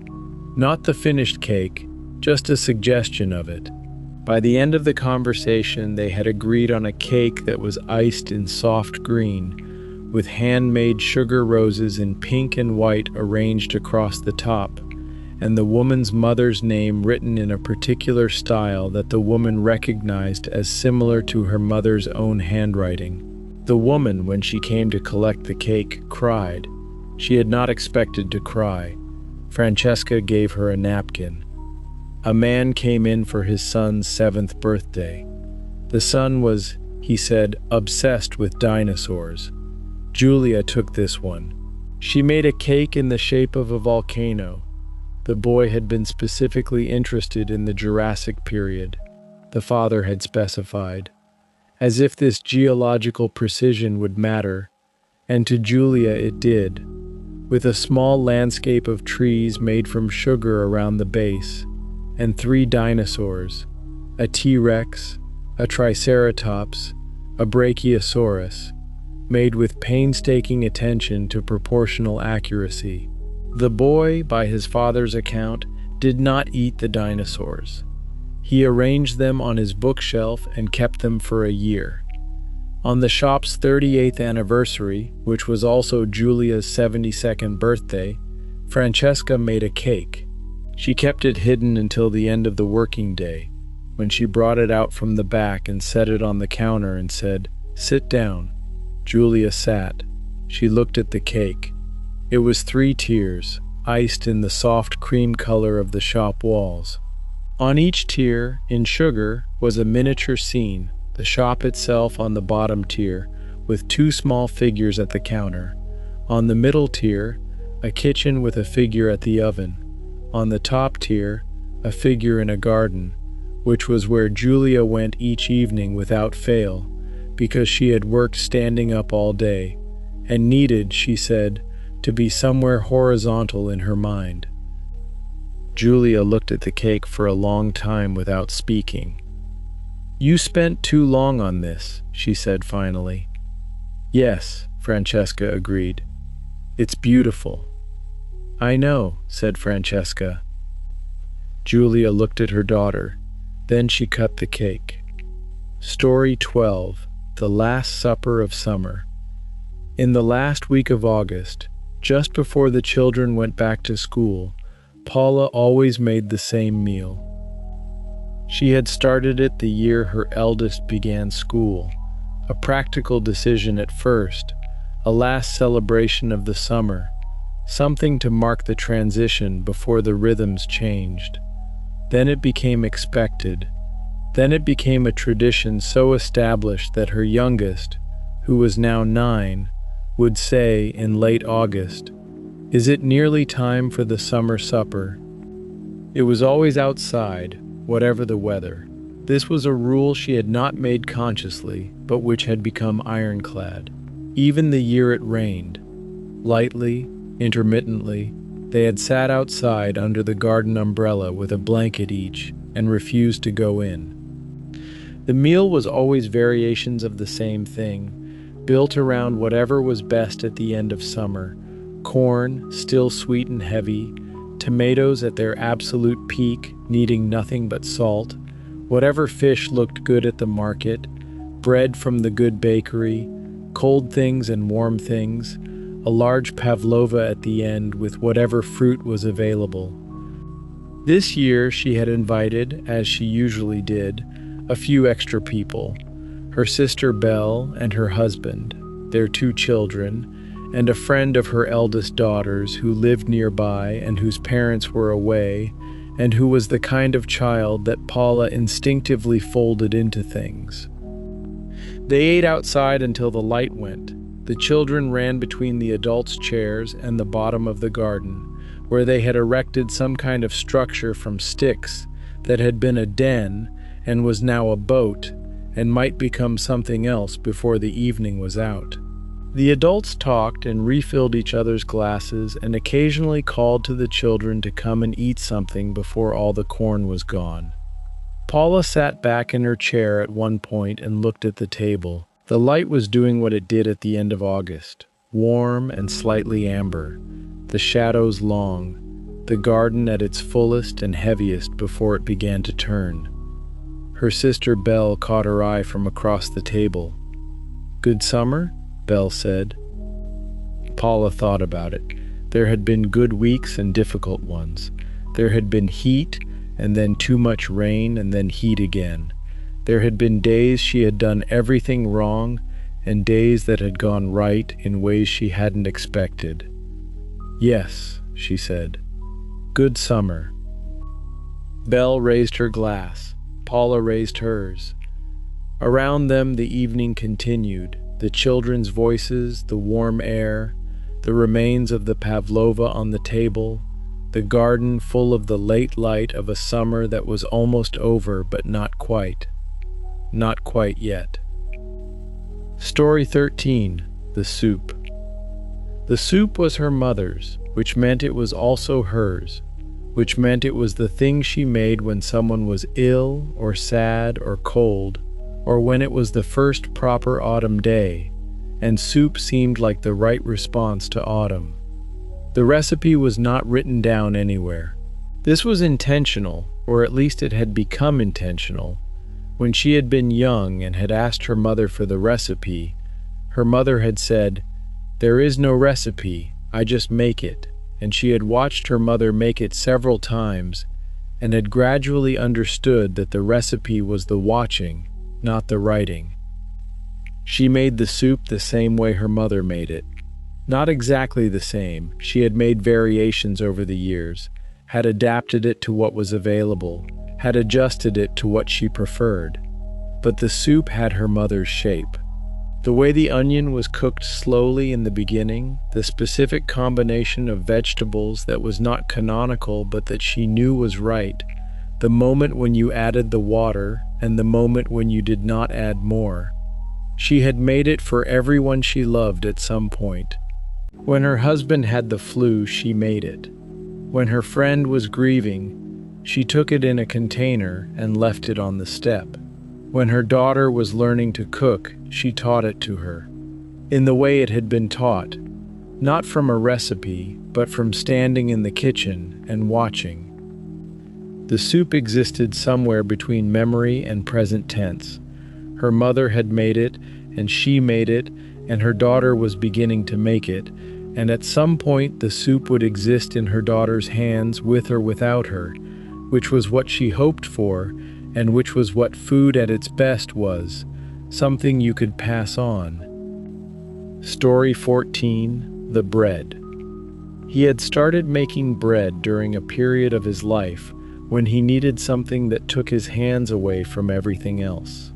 Not the finished cake, just a suggestion of it. By the end of the conversation, they had agreed on a cake that was iced in soft green, with handmade sugar roses in pink and white arranged across the top, and the woman's mother's name written in a particular style that the woman recognized as similar to her mother's own handwriting. The woman, when she came to collect the cake, cried. She had not expected to cry. Francesca gave her a napkin. A man came in for his son's 7th birthday. The son was, he said, obsessed with dinosaurs. Julia took this one. She made a cake in the shape of a volcano. The boy had been specifically interested in the Jurassic period, the father had specified, as if this geological precision would matter, and to Julia it did, with a small landscape of trees made from sugar around the base, and 3 dinosaurs, a T-Rex, a Triceratops, a Brachiosaurus, made with painstaking attention to proportional accuracy. The boy, by his father's account, did not eat the dinosaurs. He arranged them on his bookshelf and kept them for a year. On the shop's 38th anniversary, which was also Julia's 72nd birthday, Francesca made a cake. She kept it hidden until the end of the working day, when she brought it out from the back and set it on the counter and said, "Sit down." Julia sat. She looked at the cake. It was 3 tiers, iced in the soft cream color of the shop walls. On each tier, in sugar, was a miniature scene, the shop itself on the bottom tier, with 2 small figures at the counter. On the middle tier, a kitchen with a figure at the oven. On the top tier, a figure in a garden, which was where Julia went each evening without fail, because she had worked standing up all day, and needed, she said, to be somewhere horizontal in her mind. Julia looked at the cake for a long time without speaking. "You spent too long on this," she said finally. "Yes," Francesca agreed. "It's beautiful." "I know," said Francesca. Julia looked at her daughter. Then she cut the cake. Story 12. The Last Supper of Summer. In the last week of August, just before the children went back to school, Paula always made the same meal. She had started it the year her eldest began school, a practical decision at first, a last celebration of the summer, something to mark the transition before the rhythms changed. Then it became expected. Then it became a tradition so established that her youngest, who was now 9, would say in late August, "Is it nearly time for the summer supper?" It was always outside, whatever the weather. This was a rule she had not made consciously, but which had become ironclad. Even the year it rained. Lightly, intermittently, they had sat outside under the garden umbrella with a blanket each and refused to go in. The meal was always variations of the same thing, built around whatever was best at the end of summer. Corn, still sweet and heavy, tomatoes at their absolute peak, needing nothing but salt, whatever fish looked good at the market, bread from the good bakery, cold things and warm things, a large pavlova at the end with whatever fruit was available. This year she had invited, as she usually did, a few extra people: her sister Belle and her husband, their 2 children, and a friend of her eldest daughter's who lived nearby and whose parents were away, and who was the kind of child that Paula instinctively folded into things. They ate outside until the light went. The children ran between the adults' chairs and the bottom of the garden, where they had erected some kind of structure from sticks that had been a den and was now a boat and might become something else before the evening was out. The adults talked and refilled each other's glasses and occasionally called to the children to come and eat something before all the corn was gone. Paula sat back in her chair at one point and looked at the table. The light was doing what it did at the end of August, warm and slightly amber, the shadows long, the garden at its fullest and heaviest before it began to turn. Her sister Belle caught her eye from across the table. "Good summer?" Belle said. Paula thought about it. There had been good weeks and difficult ones. There had been heat, and then too much rain, and then heat again. There had been days she had done everything wrong, and days that had gone right in ways she hadn't expected. "Yes," she said. "Good summer." Belle raised her glass. Paula raised hers. Around them the evening continued, the children's voices, the warm air, the remains of the pavlova on the table, the garden full of the late light of a summer that was almost over but not quite. Not quite yet. Story 13. The Soup. The soup was her mother's, which meant it was also hers, which meant it was the thing she made when someone was ill or sad or cold, or when it was the first proper autumn day, and soup seemed like the right response to autumn. The recipe was not written down anywhere. This was intentional, or at least it had become intentional. When she had been young and had asked her mother for the recipe, her mother had said, "There is no recipe, I just make it," and she had watched her mother make it several times and had gradually understood that the recipe was the watching, not the writing. She made the soup the same way her mother made it. Not exactly the same. She had made variations over the years, had adapted it to what was available, had adjusted it to what she preferred. But the soup had her mother's shape. The way the onion was cooked slowly in the beginning, the specific combination of vegetables that was not canonical but that she knew was right, the moment when you added the water and the moment when you did not add more. She had made it for everyone she loved at some point. When her husband had the flu, she made it. When her friend was grieving, she took it in a container and left it on the step. When her daughter was learning to cook, she taught it to her, in the way it had been taught, not from a recipe, but from standing in the kitchen and watching. The soup existed somewhere between memory and present tense. Her mother had made it, and she made it, and her daughter was beginning to make it, and at some point the soup would exist in her daughter's hands with or without her, which was what she hoped for, and which was what food at its best was, something you could pass on. Story 14. The Bread. He had started making bread during a period of his life when he needed something that took his hands away from everything else.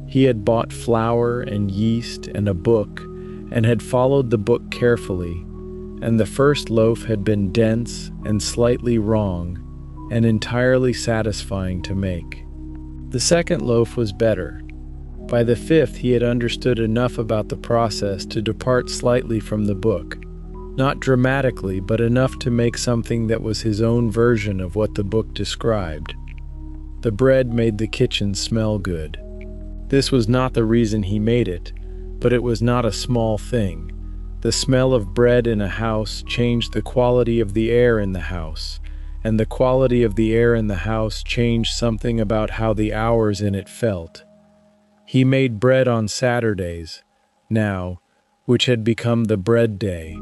He had bought flour and yeast and a book, and had followed the book carefully, and the first loaf had been dense and slightly wrong, and entirely satisfying to make. The second loaf was better. By the fifth, he had understood enough about the process to depart slightly from the book. Not dramatically, but enough to make something that was his own version of what the book described. The bread made the kitchen smell good. This was not the reason he made it, but it was not a small thing. The smell of bread in a house changed the quality of the air in the house, and the quality of the air in the house changed something about how the hours in it felt. He made bread on Saturdays, now, which had become the bread day.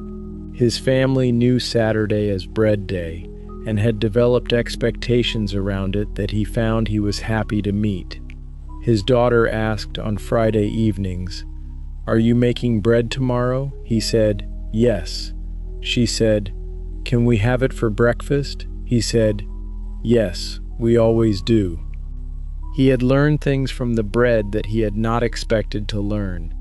His family knew Saturday as bread day, and had developed expectations around it that he found he was happy to meet. His daughter asked on Friday evenings, "Are you making bread tomorrow?" He said, "Yes." She said, "Can we have it for breakfast?" He said, "Yes, we always do." He had learned things from the bread that he had not expected to learn.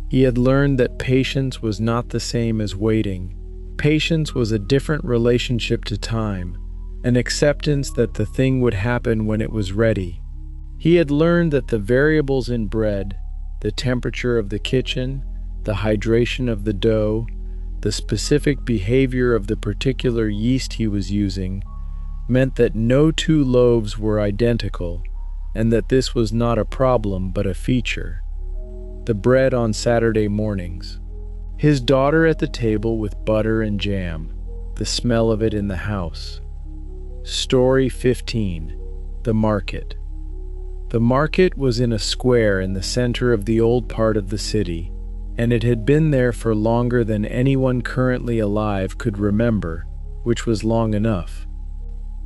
He had learned that patience was not the same as waiting. Patience was a different relationship to time, an acceptance that the thing would happen when it was ready. He had learned that the variables in bread, the temperature of the kitchen, the hydration of the dough, the specific behavior of the particular yeast he was using, meant that no two loaves were identical, and that this was not a problem but a feature. The bread on Saturday mornings. His daughter at the table with butter and jam, the smell of it in the house. Story 15. The Market. The market was in a square in the center of the old part of the city, and it had been there for longer than anyone currently alive could remember, which was long enough.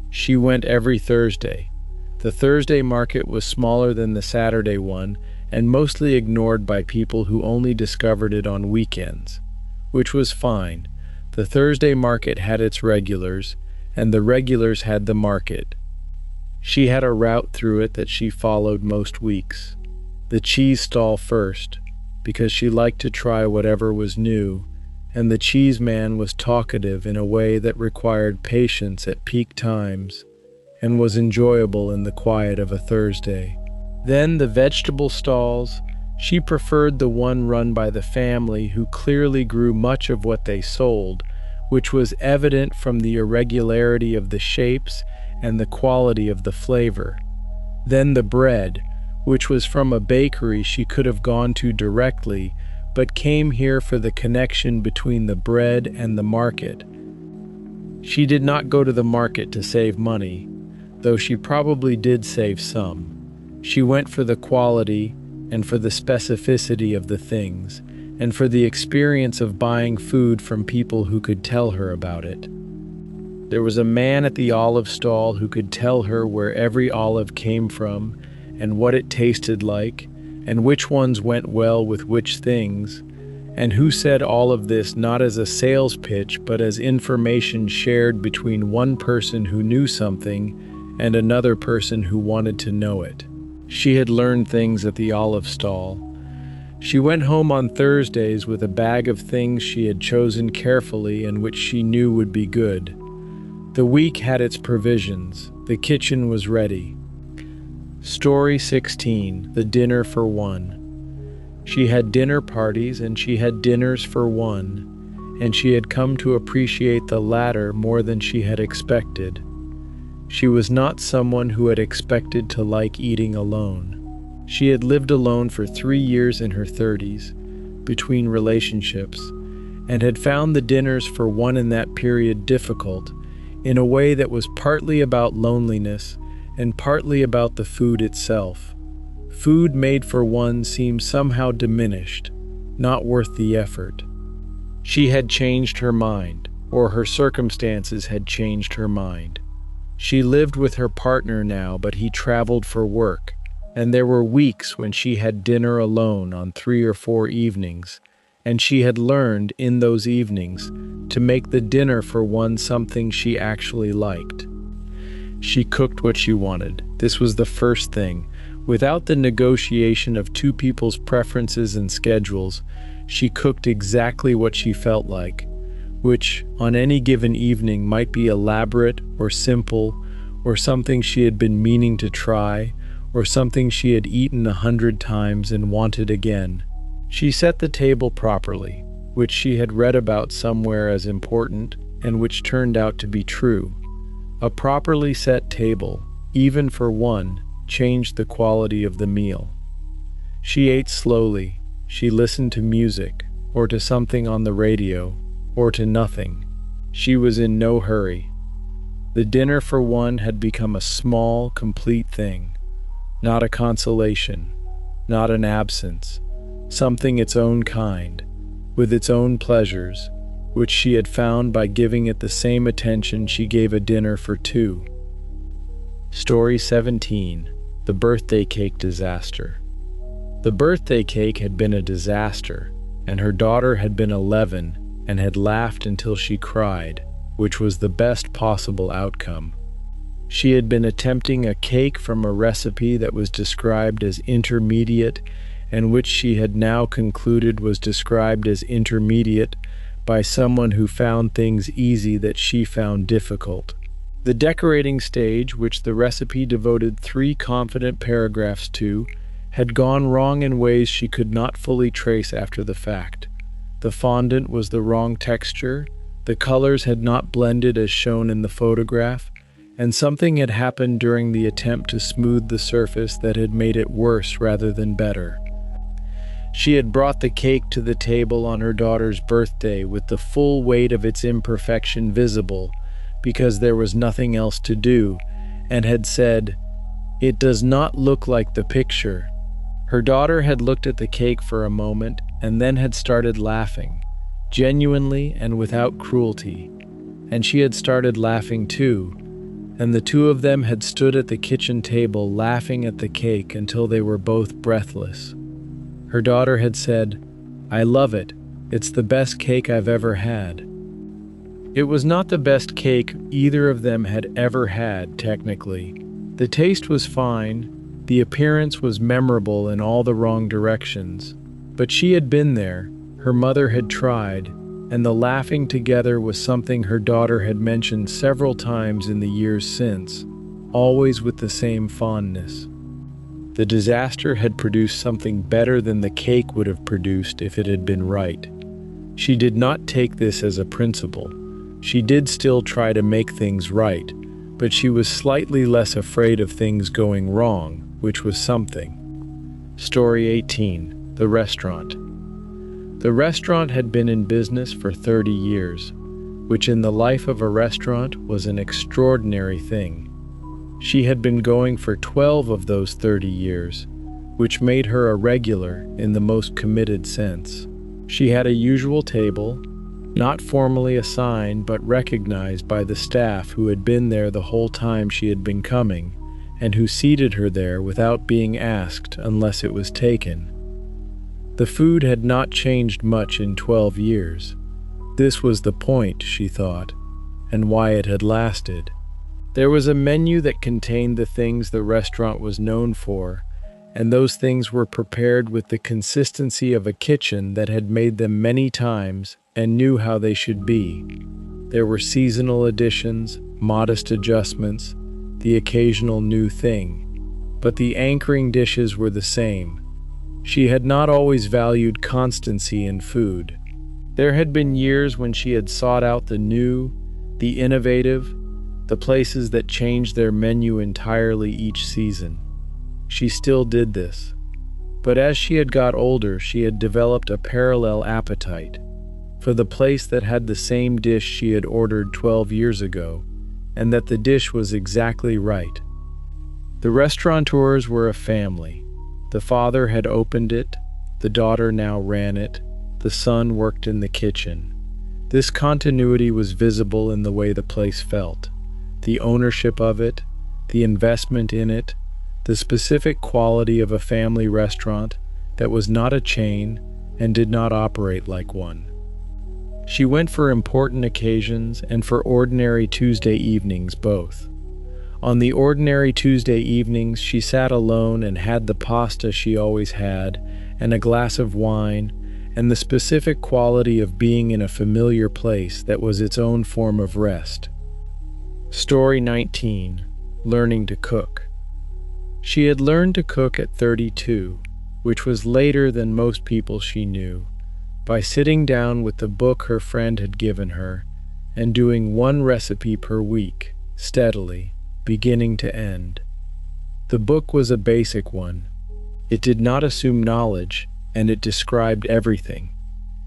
She went every Thursday. The Thursday market was smaller than the Saturday one and mostly ignored by people who only discovered it on weekends, which was fine. The Thursday market had its regulars, and the regulars had the market. She had a route through it that she followed most weeks. The cheese stall first, because she liked to try whatever was new, and the cheese man was talkative in a way that required patience at peak times and was enjoyable in the quiet of a Thursday. Then the vegetable stalls. She preferred the one run by the family who clearly grew much of what they sold, which was evident from the irregularity of the shapes and the quality of the flavor. Then the bread, which was from a bakery she could have gone to directly, but came here for the connection between the bread and the market. She did not go to the market to save money, though she probably did save some. She went for the quality and for the specificity of the things, and for the experience of buying food from people who could tell her about it. There was a man at the olive stall who could tell her where every olive came from and what it tasted like, and which ones went well with which things, and who said all of this not as a sales pitch but as information shared between one person who knew something and another person who wanted to know it. She had learned things at the olive stall. She went home on Thursdays with a bag of things she had chosen carefully and which she knew would be good. The week had its provisions. The kitchen was ready. Story 16. The Dinner for One. She had dinner parties and she had dinners for one, and she had come to appreciate the latter more than she had expected. She was not someone who had expected to like eating alone. She had lived alone for 3 years in her 30s, between relationships, and had found the dinners for one in that period difficult, in a way that was partly about loneliness and partly about the food itself. Food made for one seemed somehow diminished, not worth the effort. She had changed her mind, or her circumstances had changed her mind. She lived with her partner now, but he traveled for work, and there were weeks when she had dinner alone on 3 or 4 evenings, and she had learned in those evenings to make the dinner for one something she actually liked. She cooked what she wanted. This was the first thing. Without the negotiation of two people's preferences and schedules, she cooked exactly what she felt like, which on any given evening might be elaborate or simple, or something she had been meaning to try, or something she had eaten 100 times and wanted again. She set the table properly, which she had read about somewhere as important, and which turned out to be true. A properly set table, even for one, changed the quality of the meal. She ate slowly. She listened to music, or to something on the radio, or to nothing. She was in no hurry. The dinner for one had become a small, complete thing, not a consolation, not an absence, something its own kind, with its own pleasures, which she had found by giving it the same attention she gave a dinner for two. Story 17. The Birthday Cake Disaster. The birthday cake had been a disaster, and her daughter had been 11 and had laughed until she cried, which was the best possible outcome. She had been attempting a cake from a recipe that was described as intermediate and which she had now concluded was described as intermediate by someone who found things easy that she found difficult. The decorating stage, which the recipe devoted 3 confident paragraphs to, had gone wrong in ways she could not fully trace after the fact. The fondant was the wrong texture, the colors had not blended as shown in the photograph, and something had happened during the attempt to smooth the surface that had made it worse rather than better. She had brought the cake to the table on her daughter's birthday with the full weight of its imperfection visible, because there was nothing else to do, and had said, "It does not look like the picture." Her daughter had looked at the cake for a moment and then had started laughing, genuinely and without cruelty, and she had started laughing too, and the two of them had stood at the kitchen table laughing at the cake until they were both breathless. Her daughter had said, "I love it. It's the best cake I've ever had." It was not the best cake either of them had ever had, technically. The taste was fine, the appearance was memorable in all the wrong directions, but she had been there, her mother had tried, and the laughing together was something her daughter had mentioned several times in the years since, always with the same fondness. The disaster had produced something better than the cake would have produced if it had been right. She did not take this as a principle. She did still try to make things right, but she was slightly less afraid of things going wrong, which was something. Story 18. The Restaurant. The restaurant had been in business for 30 years, which in the life of a restaurant was an extraordinary thing. She had been going for 12 of those 30 years, which made her a regular in the most committed sense. She had a usual table, not formally assigned but recognized by the staff who had been there the whole time she had been coming, and who seated her there without being asked unless it was taken. The food had not changed much in 12 years. This was the point, she thought, and why it had lasted. There was a menu that contained the things the restaurant was known for, and those things were prepared with the consistency of a kitchen that had made them many times and knew how they should be. There were seasonal additions, modest adjustments, the occasional new thing, but the anchoring dishes were the same. She had not always valued constancy in food. There had been years when she had sought out the new, the innovative, the places that changed their menu entirely each season. She still did this. But as she had got older, she had developed a parallel appetite for the place that had the same dish she had ordered 12 years ago, and that the dish was exactly right. The restaurateurs were a family. The father had opened it, the daughter now ran it, the son worked in the kitchen. This continuity was visible in the way the place felt, the ownership of it, the investment in it, the specific quality of a family restaurant that was not a chain and did not operate like one. She went for important occasions and for ordinary Tuesday evenings both. On the ordinary Tuesday evenings, she sat alone and had the pasta she always had, and a glass of wine, and the specific quality of being in a familiar place that was its own form of rest. Story 19. Learning to cook. She had learned to cook at 32, which was later than most people she knew, by sitting down with the book her friend had given her and doing one recipe per week, steadily, beginning to end. The book was a basic one. It did not assume knowledge, and it described everything.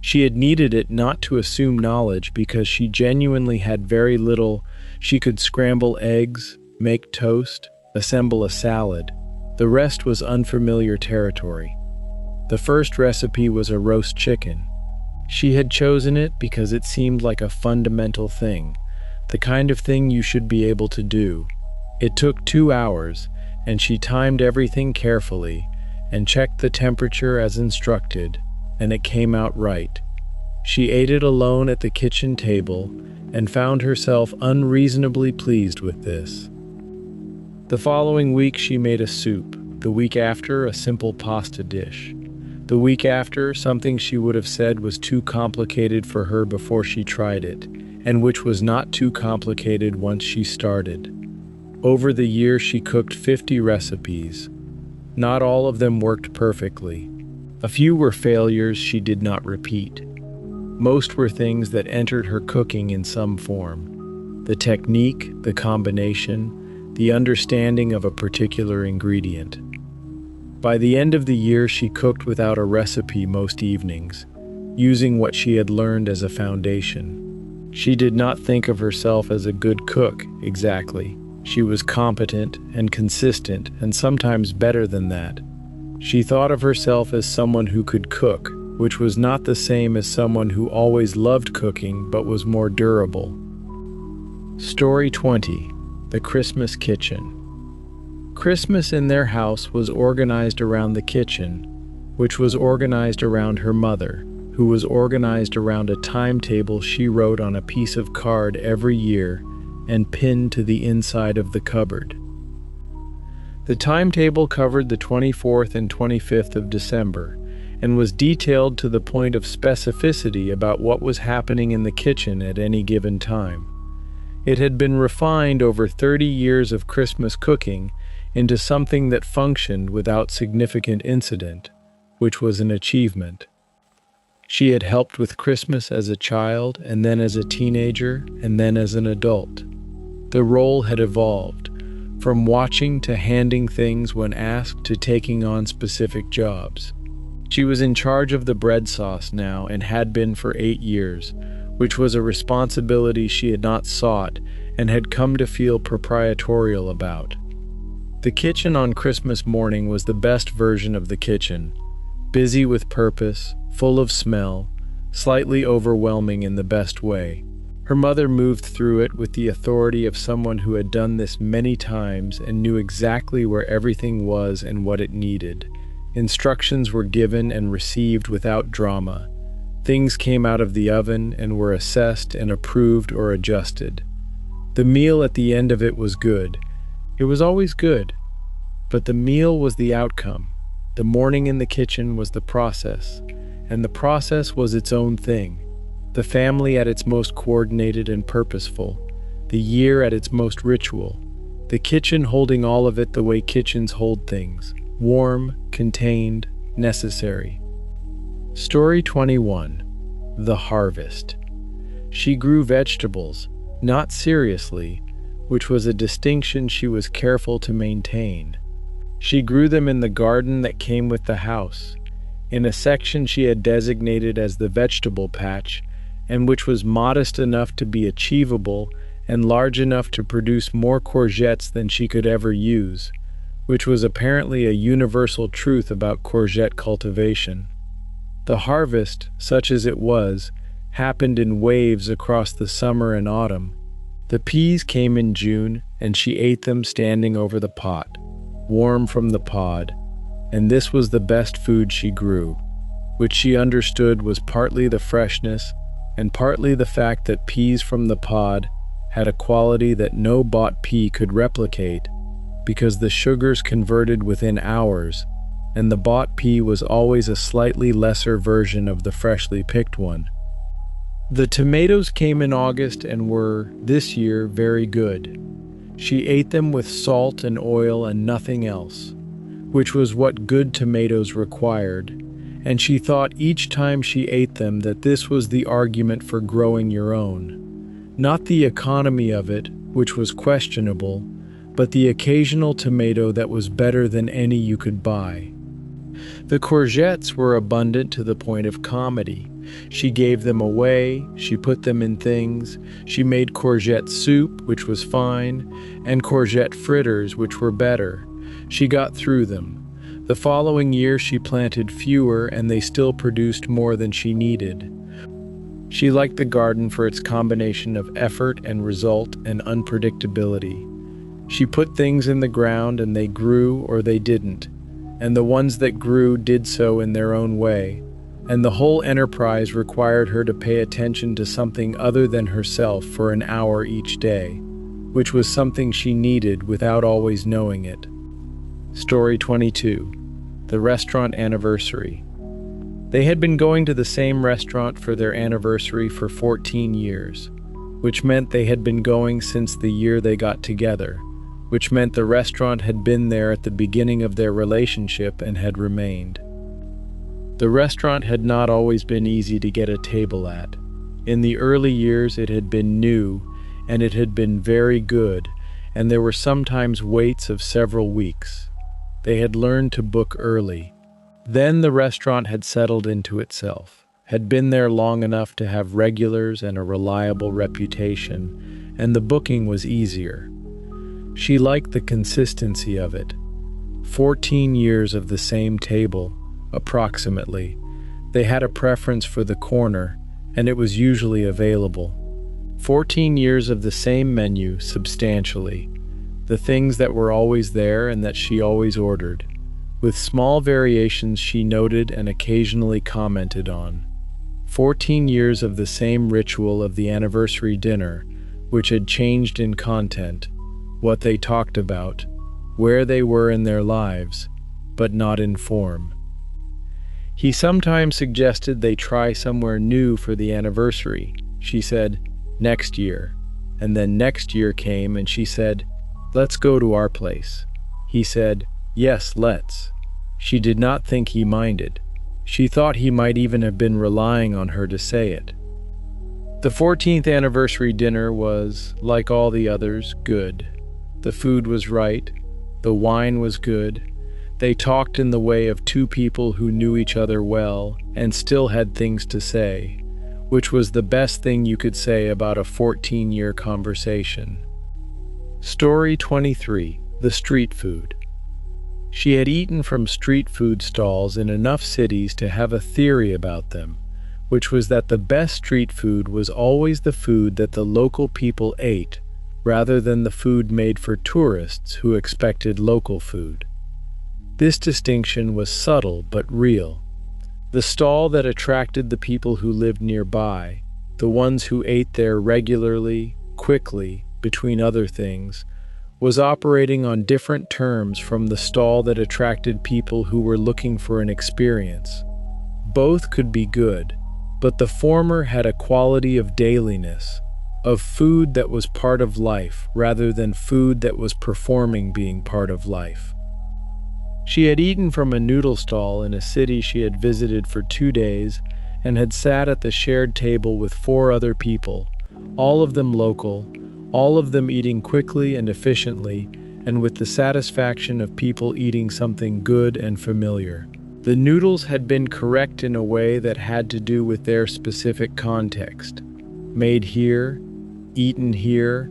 She had needed it not to assume knowledge because she genuinely had very little. She could scramble eggs, make toast, assemble a salad. The rest was unfamiliar territory. The first recipe was a roast chicken. She had chosen it because it seemed like a fundamental thing, the kind of thing you should be able to do. It took 2 hours, and she timed everything carefully and checked the temperature as instructed, and it came out right. She ate it alone at the kitchen table and found herself unreasonably pleased with this. The following week she made a soup, the week after a simple pasta dish. The week after, something she would have said was too complicated for her before she tried it, and which was not too complicated once she started. Over the year she cooked 50 recipes. Not all of them worked perfectly. A few were failures she did not repeat. Most were things that entered her cooking in some form. The technique, the combination, the understanding of a particular ingredient. By the end of the year, she cooked without a recipe most evenings, using what she had learned as a foundation. She did not think of herself as a good cook, exactly. She was competent and consistent, and sometimes better than that. She thought of herself as someone who could cook, which was not the same as someone who always loved cooking but was more durable. Story 20. The Christmas Kitchen. Christmas in their house was organized around the kitchen, which was organized around her mother, who was organized around a timetable she wrote on a piece of card every year and pinned to the inside of the cupboard. The timetable covered the 24th and 25th of December and was detailed to the point of specificity about what was happening in the kitchen at any given time. It had been refined over 30 years of Christmas cooking into something that functioned without significant incident, which was an achievement. She had helped with Christmas as a child, and then as a teenager, and then as an adult. The role had evolved, from watching to handing things when asked to taking on specific jobs. She was in charge of the bread sauce now and had been for 8 years, which was a responsibility she had not sought and had come to feel proprietorial about. The kitchen on Christmas morning was the best version of the kitchen, busy with purpose, full of smell, slightly overwhelming in the best way. Her mother moved through it with the authority of someone who had done this many times and knew exactly where everything was and what it needed. Instructions were given and received without drama. Things came out of the oven and were assessed and approved or adjusted. The meal at the end of it was good. It was always good. But the meal was the outcome. The morning in the kitchen was the process, and the process was its own thing. The family at its most coordinated and purposeful. The year at its most ritual. The kitchen holding all of it the way kitchens hold things. Warm, contained, necessary. Story 21. The Harvest. She grew vegetables, not seriously, which was a distinction she was careful to maintain. She grew them in the garden that came with the house, in a section she had designated as the vegetable patch, and which was modest enough to be achievable and large enough to produce more courgettes than she could ever use, which was apparently a universal truth about courgette cultivation. The harvest, such as it was, happened in waves across the summer and autumn. The peas came in June, and she ate them standing over the pot, warm from the pod, and this was the best food she grew, which she understood was partly the freshness and partly the fact that peas from the pod had a quality that no bought pea could replicate, because the sugars converted within hours, and the bought pea was always a slightly lesser version of the freshly picked one. The tomatoes came in August and were, this year, very good. She ate them with salt and oil and nothing else, which was what good tomatoes required, and she thought each time she ate them that this was the argument for growing your own. Not the economy of it, which was questionable, but the occasional tomato that was better than any you could buy. The courgettes were abundant to the point of comedy. She gave them away, she put them in things, she made courgette soup, which was fine, and courgette fritters, which were better. She got through them. The following year she planted fewer, and they still produced more than she needed. She liked the garden for its combination of effort and result and unpredictability. She put things in the ground and they grew or they didn't, and the ones that grew did so in their own way, and the whole enterprise required her to pay attention to something other than herself for an hour each day, which was something she needed without always knowing it. Story 22. The Restaurant Anniversary. They had been going to the same restaurant for their anniversary for 14 years, which meant they had been going since the year they got together, which meant the restaurant had been there at the beginning of their relationship and had remained. The restaurant had not always been easy to get a table at. In the early years it had been new, and it had been very good, and there were sometimes waits of several weeks. They had learned to book early. Then the restaurant had settled into itself, had been there long enough to have regulars and a reliable reputation, and the booking was easier. She liked the consistency of it. 14 years of the same table, approximately. They had a preference for the corner, and it was usually available. 14 years of the same menu, substantially. The things that were always there and that she always ordered, with small variations she noted and occasionally commented on. 14 years of the same ritual of the anniversary dinner, which had changed in content, what they talked about, where they were in their lives, but not in form. He sometimes suggested they try somewhere new for the anniversary. She said, "Next year." And then next year came and she said, "Let's go to our place." He said, "Yes, let's." She did not think he minded. She thought he might even have been relying on her to say it. The 14th anniversary dinner was, like all the others, good. The food was right. The wine was good. They talked in the way of two people who knew each other well and still had things to say, which was the best thing you could say about a 14-year conversation. Story 23. The Street Food. She had eaten from street food stalls in enough cities to have a theory about them, which was that the best street food was always the food that the local people ate, rather than the food made for tourists who expected local food. This distinction was subtle but real. The stall that attracted the people who lived nearby, the ones who ate there regularly, quickly, between other things, was operating on different terms from the stall that attracted people who were looking for an experience. Both could be good, but the former had a quality of dailiness, of food that was part of life rather than food that was performing being part of life. She had eaten from a noodle stall in a city she had visited for 2 days and had sat at the shared table with 4 other people, all of them local, all of them eating quickly and efficiently, and with the satisfaction of people eating something good and familiar. The noodles had been correct in a way that had to do with their specific context. Made here, eaten here,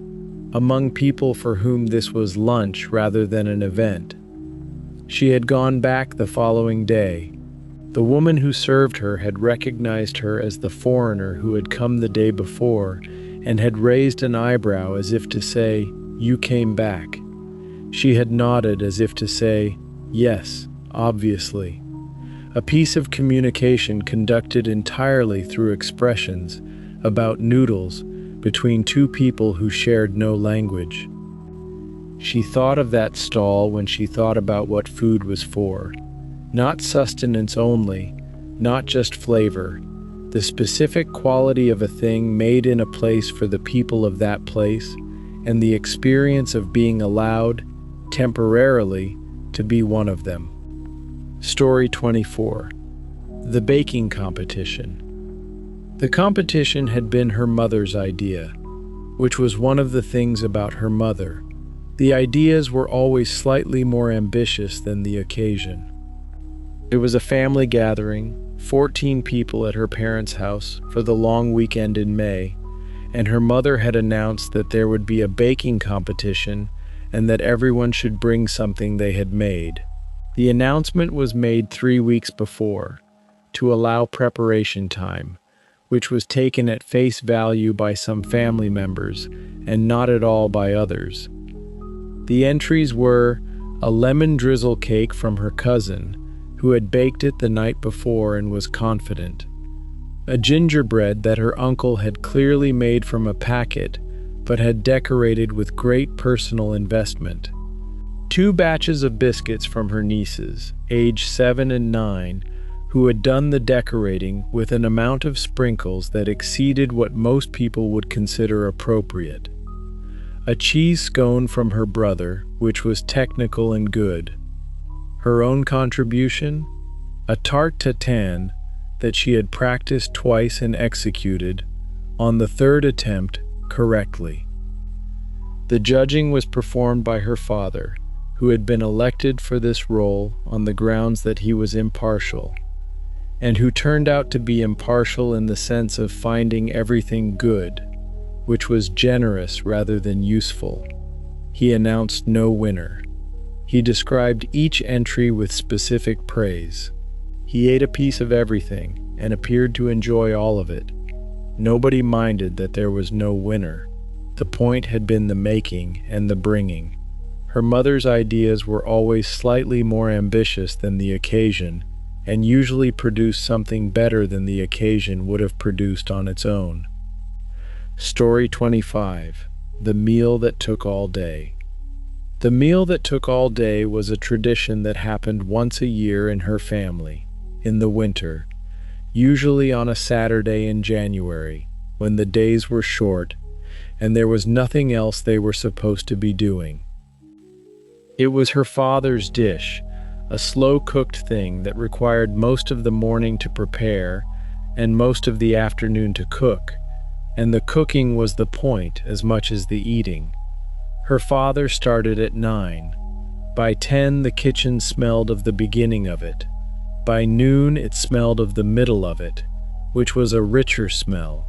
among people for whom this was lunch rather than an event. She had gone back the following day. The woman who served her had recognized her as the foreigner who had come the day before and had raised an eyebrow as if to say, "You came back." She had nodded as if to say, "Yes, obviously." A piece of communication conducted entirely through expressions about noodles between 2 people who shared no language. She thought of that stall when she thought about what food was for. Not sustenance only, not just flavor, the specific quality of a thing made in a place for the people of that place, and the experience of being allowed, temporarily, to be one of them. Story 24. The Baking Competition. The competition had been her mother's idea, which was one of the things about her mother. The ideas were always slightly more ambitious than the occasion. It was a family gathering, 14 people at her parents' house for the long weekend in May, and her mother had announced that there would be a baking competition and that everyone should bring something they had made. The announcement was made 3 weeks before, to allow preparation time, which was taken at face value by some family members and not at all by others. The entries were a lemon drizzle cake from her cousin, who had baked it the night before and was confident, a gingerbread that her uncle had clearly made from a packet but had decorated with great personal investment, 2 batches of biscuits from her nieces, aged 7 and 9, who had done the decorating with an amount of sprinkles that exceeded what most people would consider appropriate, a cheese scone from her brother, which was technical and good. Her own contribution? A tarte tatin that she had practiced twice and executed, on the 3rd attempt, correctly. The judging was performed by her father, who had been elected for this role on the grounds that he was impartial, and who turned out to be impartial in the sense of finding everything good, which was generous rather than useful. He announced no winner. He described each entry with specific praise. He ate a piece of everything and appeared to enjoy all of it. Nobody minded that there was no winner. The point had been the making and the bringing. Her mother's ideas were always slightly more ambitious than the occasion, and usually produced something better than the occasion would have produced on its own. Story 25. The Meal That Took All Day. The meal that took all day was a tradition that happened once a year in her family, in the winter, usually on a Saturday in January, when the days were short and there was nothing else they were supposed to be doing. It was her father's dish, a slow-cooked thing that required most of the morning to prepare and most of the afternoon to cook, and the cooking was the point as much as the eating. Her father started at 9. By 10, the kitchen smelled of the beginning of it. By noon, it smelled of the middle of it, which was a richer smell.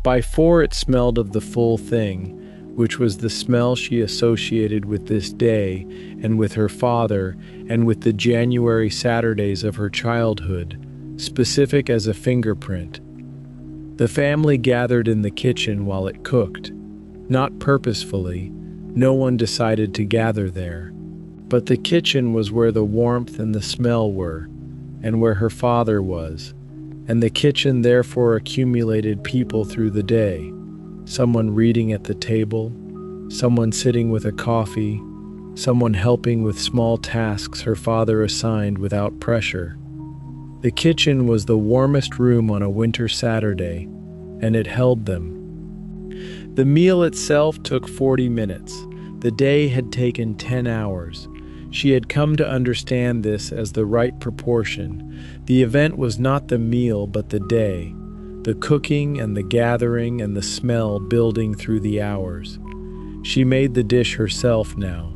By 4, it smelled of the full thing, which was the smell she associated with this day and with her father and with the January Saturdays of her childhood, specific as a fingerprint. The family gathered in the kitchen while it cooked. Not purposefully, no one decided to gather there. But the kitchen was where the warmth and the smell were, and where her father was, and the kitchen therefore accumulated people through the day. Someone reading at the table, someone sitting with a coffee, someone helping with small tasks her father assigned without pressure. The kitchen was the warmest room on a winter Saturday, and it held them. The meal itself took 40 minutes. The day had taken 10 hours. She had come to understand this as the right proportion. The event was not the meal but the day, the cooking and the gathering and the smell building through the hours. She made the dish herself now,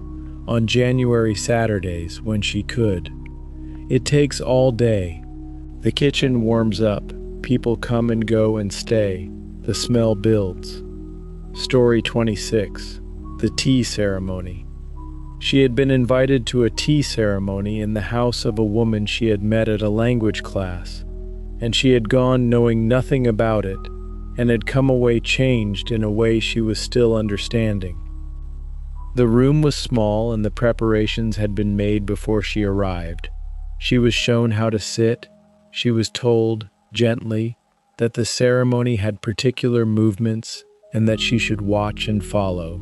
on January Saturdays when she could. It takes all day. The kitchen warms up, people come and go and stay, the smell builds. Story 26. The Tea Ceremony. She had been invited to a tea ceremony in the house of a woman she had met at a language class, and she had gone knowing nothing about it, and had come away changed in a way she was still understanding. The room was small and the preparations had been made before she arrived. She was shown how to sit. She was told, gently, that the ceremony had particular movements and that she should watch and follow.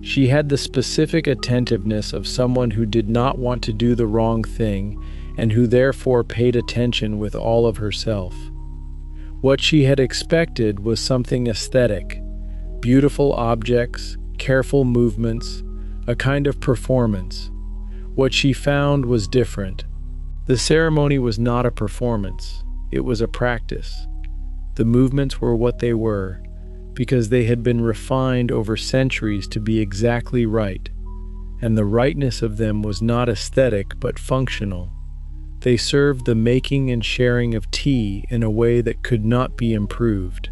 She had the specific attentiveness of someone who did not want to do the wrong thing and who therefore paid attention with all of herself. What she had expected was something aesthetic, beautiful objects, careful movements, a kind of performance. What she found was different. The ceremony was not a performance, it was a practice. The movements were what they were, because they had been refined over centuries to be exactly right, and the rightness of them was not aesthetic but functional. They served the making and sharing of tea in a way that could not be improved.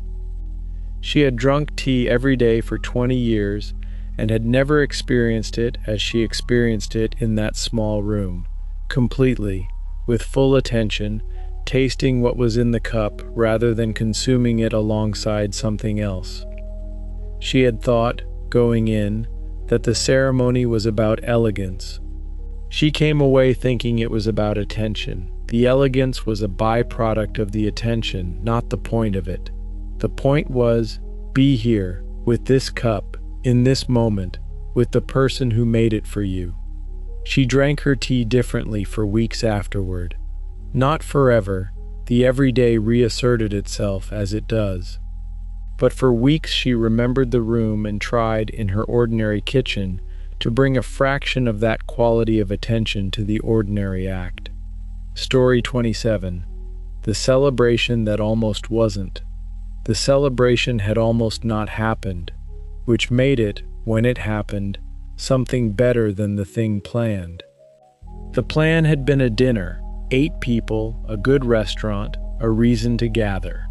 She had drunk tea every day for 20 years and had never experienced it as she experienced it in that small room, completely, with full attention, tasting what was in the cup rather than consuming it alongside something else. She had thought, going in, that the ceremony was about elegance. She came away thinking it was about attention. The elegance was a byproduct of the attention, not the point of it. The point was, be here, with this cup, in this moment, with the person who made it for you. She drank her tea differently for weeks afterward. Not forever, the everyday reasserted itself as it does. But for weeks she remembered the room and tried, in her ordinary kitchen, to bring a fraction of that quality of attention to the ordinary act. Story 27. The celebration that almost wasn't. The celebration had almost not happened, which made it, when it happened, something better than the thing planned. The plan had been a dinner, 8 people, a good restaurant, a reason to gather.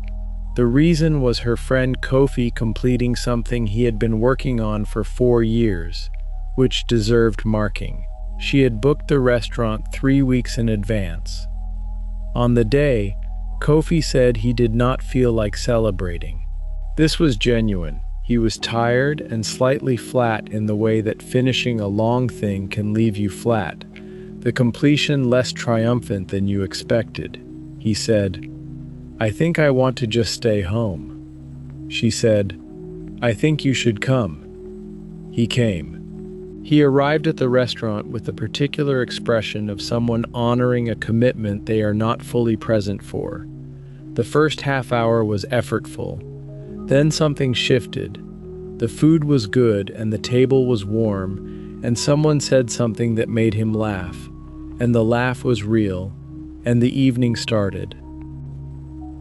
The reason was her friend Kofi completing something he had been working on for 4 years, which deserved marking. She had booked the restaurant 3 weeks in advance. On the day, Kofi said he did not feel like celebrating. This was genuine. He was tired and slightly flat in the way that finishing a long thing can leave you flat, the completion less triumphant than you expected. He said, "I think I want to just stay home." She said, "I think you should come." He came. He arrived at the restaurant with the particular expression of someone honoring a commitment they are not fully present for. The first half hour was effortful. Then something shifted. The food was good and the table was warm, and someone said something that made him laugh, and the laugh was real, and the evening started.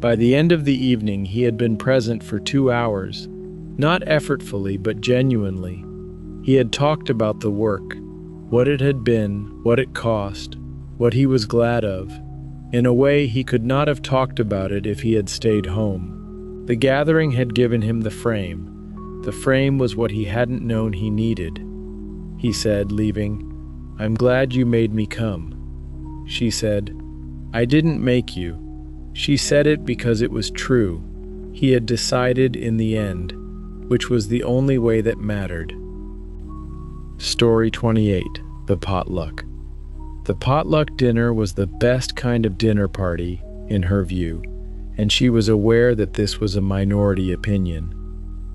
By the end of the evening, he had been present for 2 hours, not effortfully but genuinely. He had talked about the work, what it had been, what it cost, what he was glad of. In a way, he could not have talked about it if he had stayed home. The gathering had given him the frame. The frame was what he hadn't known he needed. He said, leaving, "I'm glad you made me come." She said, "I didn't make you." She said it because it was true. He had decided in the end, which was the only way that mattered. Story 28. The potluck. The potluck dinner was the best kind of dinner party, in her view, and she was aware that this was a minority opinion.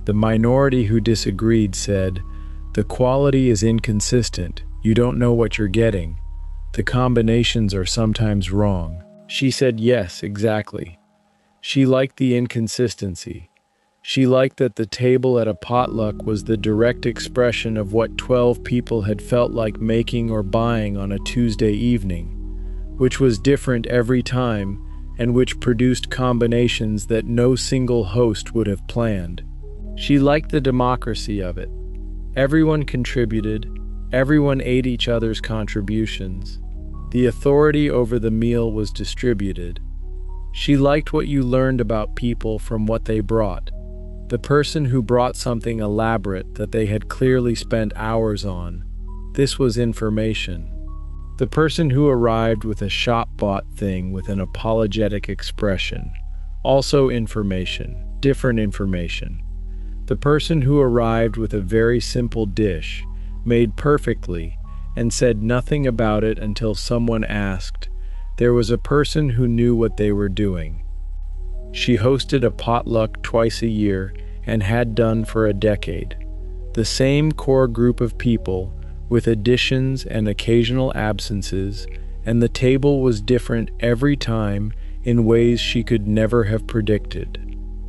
The minority who disagreed said, "The quality is inconsistent, you don't know what you're getting. The combinations are sometimes wrong." She said yes, exactly. She liked the inconsistency. She liked that the table at a potluck was the direct expression of what 12 people had felt like making or buying on a Tuesday evening, which was different every time and which produced combinations that no single host would have planned. She liked the democracy of it. Everyone contributed, everyone ate each other's contributions. The authority over the meal was distributed. She liked what you learned about people from what they brought. The person who brought something elaborate that they had clearly spent hours on. This was information. The person who arrived with a shop-bought thing with an apologetic expression. Also information, different information. The person who arrived with a very simple dish, made perfectly, and said nothing about it until someone asked. There was a person who knew what they were doing. She hosted a potluck twice a year and had done for a decade. The same core group of people, with additions and occasional absences, and the table was different every time in ways she could never have predicted.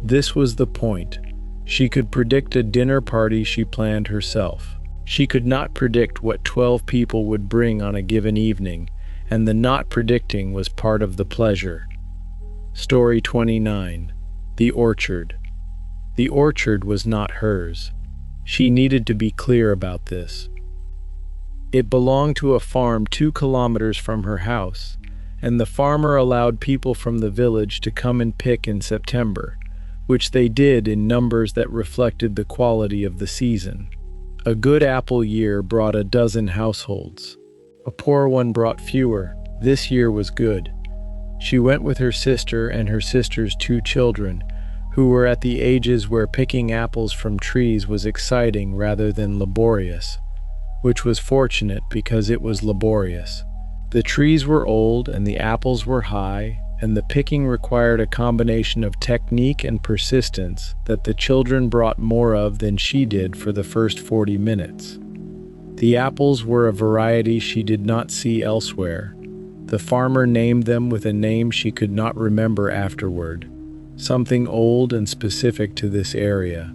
This was the point. She could predict a dinner party she planned herself. She could not predict what 12 people would bring on a given evening, and the not predicting was part of the pleasure. Story 29. The orchard. The orchard was not hers. She needed to be clear about this. It belonged to a farm 2 kilometers from her house, and the farmer allowed people from the village to come and pick in September, which they did in numbers that reflected the quality of the season. A good apple year brought a dozen households. A poor one brought fewer. This year was good. She went with her sister and her sister's 2 children, who were at the ages where picking apples from trees was exciting rather than laborious, which was fortunate because it was laborious. The trees were old and the apples were high, and the picking required a combination of technique and persistence that the children brought more of than she did for the first 40 minutes. The apples were a variety she did not see elsewhere. The farmer named them with a name she could not remember afterward, something old and specific to this area.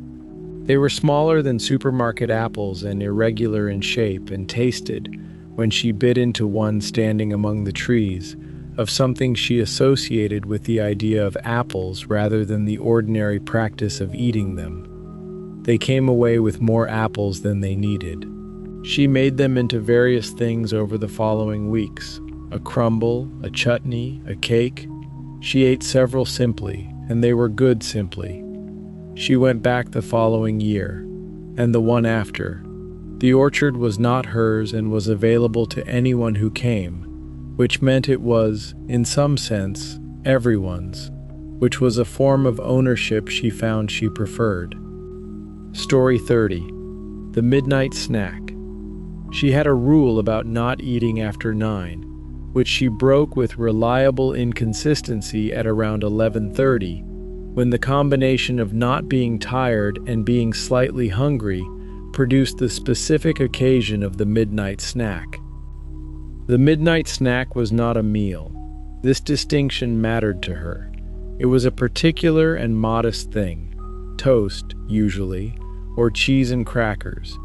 They were smaller than supermarket apples and irregular in shape, and tasted, when she bit into one standing among the trees, of something she associated with the idea of apples rather than the ordinary practice of eating them. They came away with more apples than they needed. She made them into various things over the following weeks: a crumble, a chutney, a cake. She ate several simply, and they were good simply. She went back the following year, and the one after. The orchard was not hers and was available to anyone who came, which meant it was, in some sense, everyone's, which was a form of ownership she found she preferred. Story 30. The Midnight Snack. She had a rule about not eating after 9, which she broke with reliable inconsistency at around 11:30, when the combination of not being tired and being slightly hungry produced the specific occasion of the midnight snack. The midnight snack was not a meal. This distinction mattered to her. It was a particular and modest thing: toast, usually, or cheese and crackers,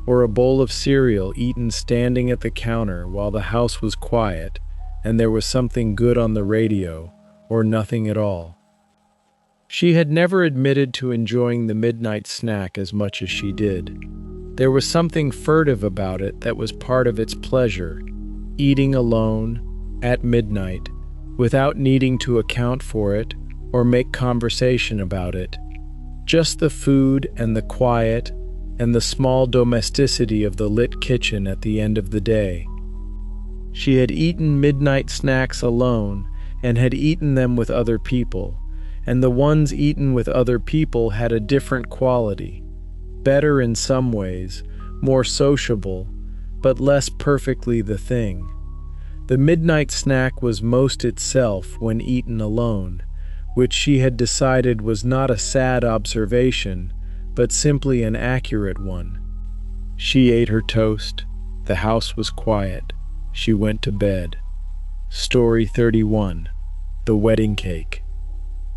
or a bowl of cereal eaten standing at the counter while the house was quiet and there was something good on the radio, or nothing at all. She had never admitted to enjoying the midnight snack as much as she did. There was something furtive about it that was part of its pleasure: eating alone, at midnight, without needing to account for it or make conversation about it. Just the food and the quiet and the small domesticity of the lit kitchen at the end of the day. She had eaten midnight snacks alone and had eaten them with other people, and the ones eaten with other people had a different quality, better in some ways, more sociable, but less perfectly the thing. The midnight snack was most itself when eaten alone, which she had decided was not a sad observation, but simply an accurate one. She ate her toast. The house was quiet. She went to bed. Story 31. The Wedding Cake.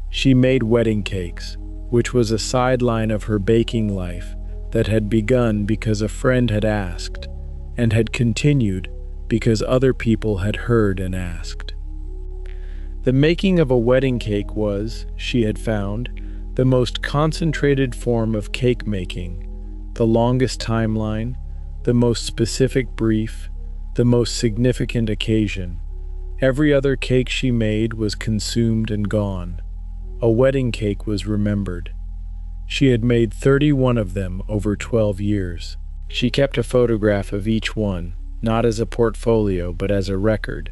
She made wedding cakes, which was a sideline of her baking life that had begun because a friend had asked, and had continued because other people had heard and asked. The making of a wedding cake was, she had found, the most concentrated form of cake making, the longest timeline, the most specific brief, the most significant occasion. Every other cake she made was consumed and gone. A wedding cake was remembered. She had made 31 of them over 12 years. She kept a photograph of each one, not as a portfolio but as a record,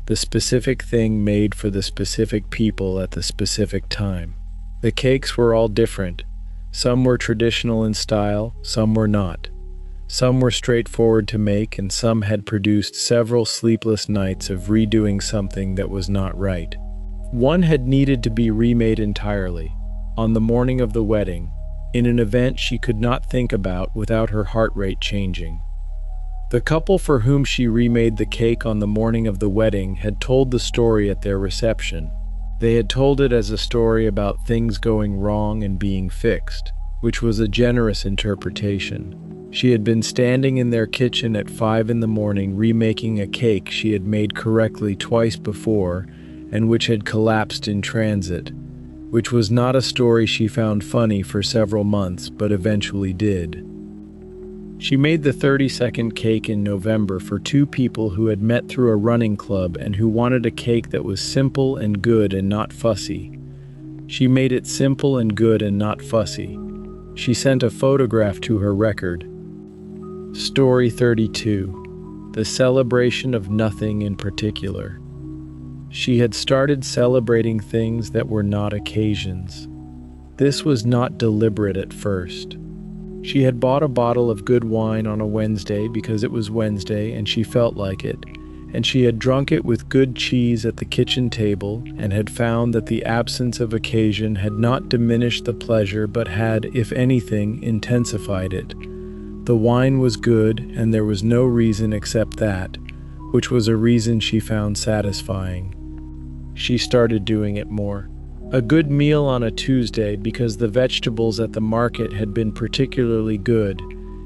the specific thing made for the specific people at the specific time. The cakes were all different. Some were traditional in style, some were not. Some were straightforward to make, and some had produced several sleepless nights of redoing something that was not right. One had needed to be remade entirely, on the morning of the wedding, in an event she could not think about without her heart rate changing. The couple for whom she remade the cake on the morning of the wedding had told the story at their reception. They had told it as a story about things going wrong and being fixed, which was a generous interpretation. She had been standing in their kitchen at 5 in the morning remaking a cake she had made correctly twice before and which had collapsed in transit, which was not a story she found funny for several months but eventually did. She made the 32nd cake in November for 2 people who had met through a running club and who wanted a cake that was simple and good and not fussy. She made it simple and good and not fussy. She sent a photograph to her record. Story 32. The Celebration of Nothing in Particular. She had started celebrating things that were not occasions. This was not deliberate at first. She had bought a bottle of good wine on a Wednesday because it was Wednesday and she felt like it, and she had drunk it with good cheese at the kitchen table and had found that the absence of occasion had not diminished the pleasure but had, if anything, intensified it. The wine was good and there was no reason except that, which was a reason she found satisfying. She started doing it more. A good meal on a Tuesday because the vegetables at the market had been particularly good,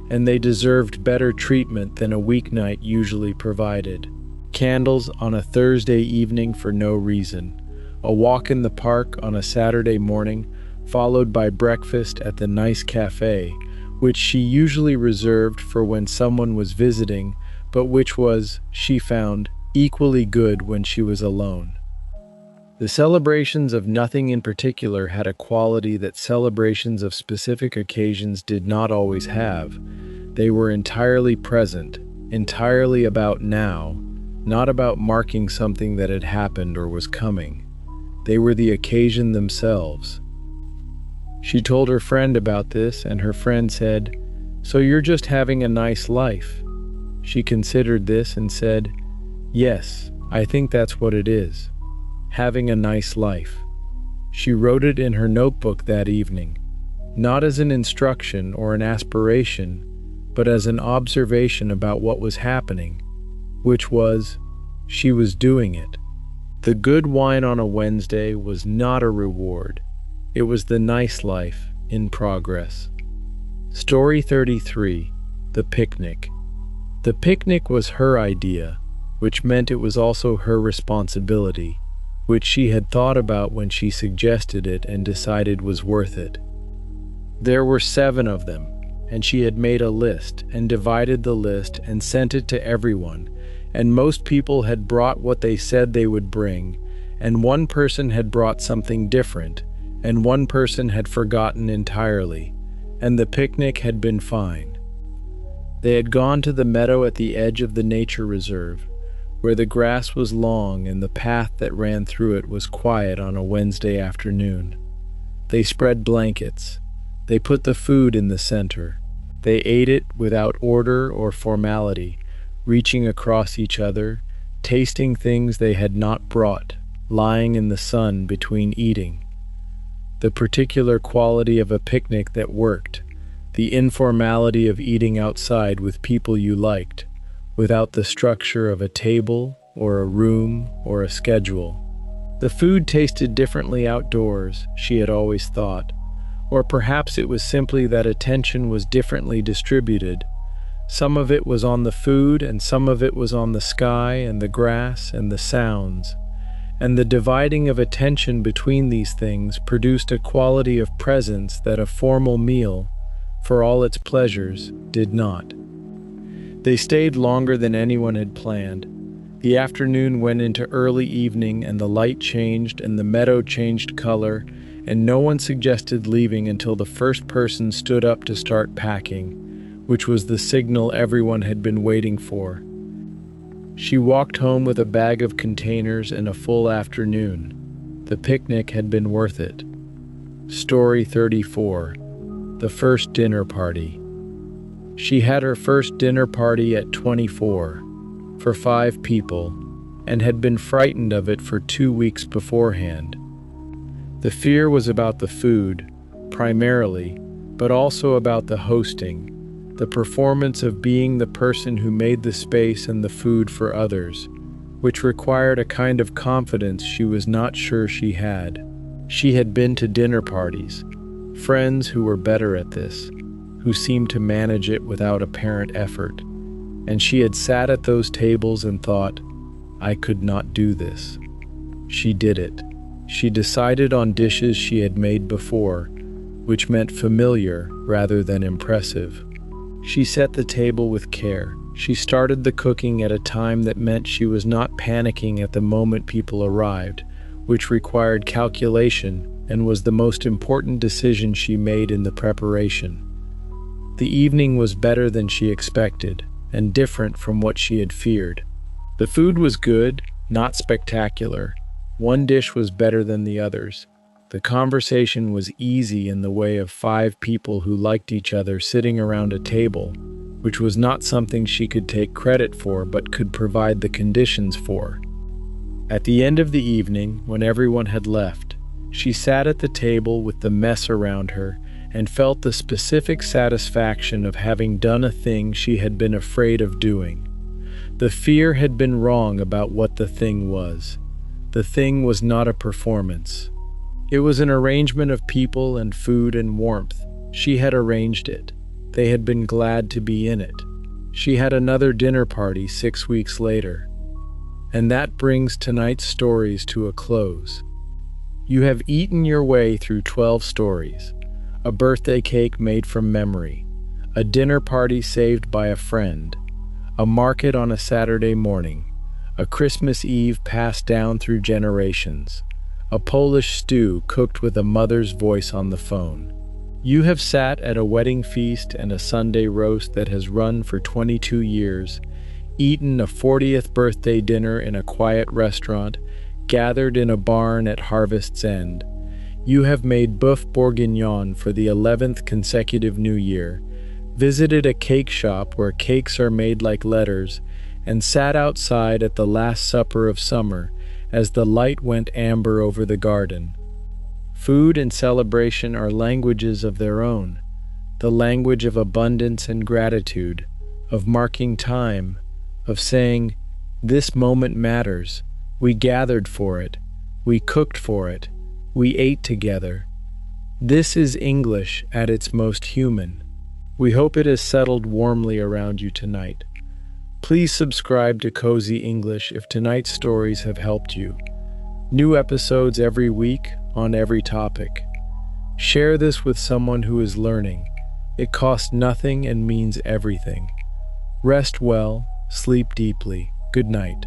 and they deserved better treatment than a weeknight usually provided. Candles on a Thursday evening for no reason. A walk in the park on a Saturday morning, followed by breakfast at the nice cafe, which she usually reserved for when someone was visiting, but which was, she found, equally good when she was alone. The celebrations of nothing in particular had a quality that celebrations of specific occasions did not always have. They were entirely present, entirely about now, not about marking something that had happened or was coming. They were the occasion themselves. She told her friend about this, and her friend said, "So you're just having a nice life?" She considered this and said, "Yes, I think that's what it is. Having a nice life." She wrote it in her notebook that evening, not as an instruction or an aspiration, but as an observation about what was happening, which was, she was doing it. The good wine on a Wednesday was not a reward. It was the nice life in progress. Story 33. The Picnic. The picnic was her idea, which meant it was also her responsibility, which she had thought about when she suggested it and decided was worth it. There were 7 of them, and she had made a list and divided the list and sent it to everyone, and most people had brought what they said they would bring, and one person had brought something different, and one person had forgotten entirely, and the picnic had been fine. They had gone to the meadow at the edge of the nature reserve, where the grass was long and the path that ran through it was quiet on a Wednesday afternoon. They spread blankets. They put the food in the center. They ate it without order or formality, reaching across each other, tasting things they had not brought, lying in the sun between eating. The particular quality of a picnic that worked, the informality of eating outside with people you liked, without the structure of a table or a room or a schedule. The food tasted differently outdoors, she had always thought, or perhaps it was simply that attention was differently distributed. Some of it was on the food and some of it was on the sky and the grass and the sounds, and the dividing of attention between these things produced a quality of presence that a formal meal, for all its pleasures, did not. They stayed longer than anyone had planned. The afternoon went into early evening and the light changed and the meadow changed color, and no one suggested leaving until the first person stood up to start packing, which was the signal everyone had been waiting for. She walked home with a bag of containers and a full afternoon. The picnic had been worth it. Story 34. The First Dinner Party. She had her first dinner party at 24, for 5 people, and had been frightened of it for 2 weeks beforehand. The fear was about the food, primarily, but also about the hosting, the performance of being the person who made the space and the food for others, which required a kind of confidence she was not sure she had. She had been to dinner parties, friends who were better at this, who seemed to manage it without apparent effort, and she had sat at those tables and thought, I could not do this. She did it. She decided on dishes she had made before, which meant familiar rather than impressive. She set the table with care. She started the cooking at a time that meant she was not panicking at the moment people arrived, which required calculation and was the most important decision she made in the preparation. The evening was better than she expected, and different from what she had feared. The food was good, not spectacular. One dish was better than the others. The conversation was easy in the way of 5 people who liked each other sitting around a table, which was not something she could take credit for but could provide the conditions for. At the end of the evening, when everyone had left, she sat at the table with the mess around her and felt the specific satisfaction of having done a thing she had been afraid of doing. The fear had been wrong about what the thing was. The thing was not a performance. It was an arrangement of people and food and warmth. She had arranged it. They had been glad to be in it. She had another dinner party 6 weeks later. And that brings tonight's stories to a close. You have eaten your way through 12 stories. A birthday cake made from memory. A dinner party saved by a friend. A market on a Saturday morning. A Christmas Eve passed down through generations. A Polish stew cooked with a mother's voice on the phone. You have sat at a wedding feast and a Sunday roast that has run for 22 years, eaten a 40th birthday dinner in a quiet restaurant, gathered in a barn at harvest's end. You have made boeuf bourguignon for the 11th consecutive New Year, visited a cake shop where cakes are made like letters, and sat outside at the Last Supper of summer as the light went amber over the garden. Food and celebration are languages of their own, the language of abundance and gratitude, of marking time, of saying, "This moment matters. We gathered for it. We cooked for it. We ate together." This is English at its most human. We hope it has settled warmly around you tonight. Please subscribe to Cozy English if tonight's stories have helped you. New episodes every week on every topic. Share this with someone who is learning. It costs nothing and means everything. Rest well, sleep deeply. Good night.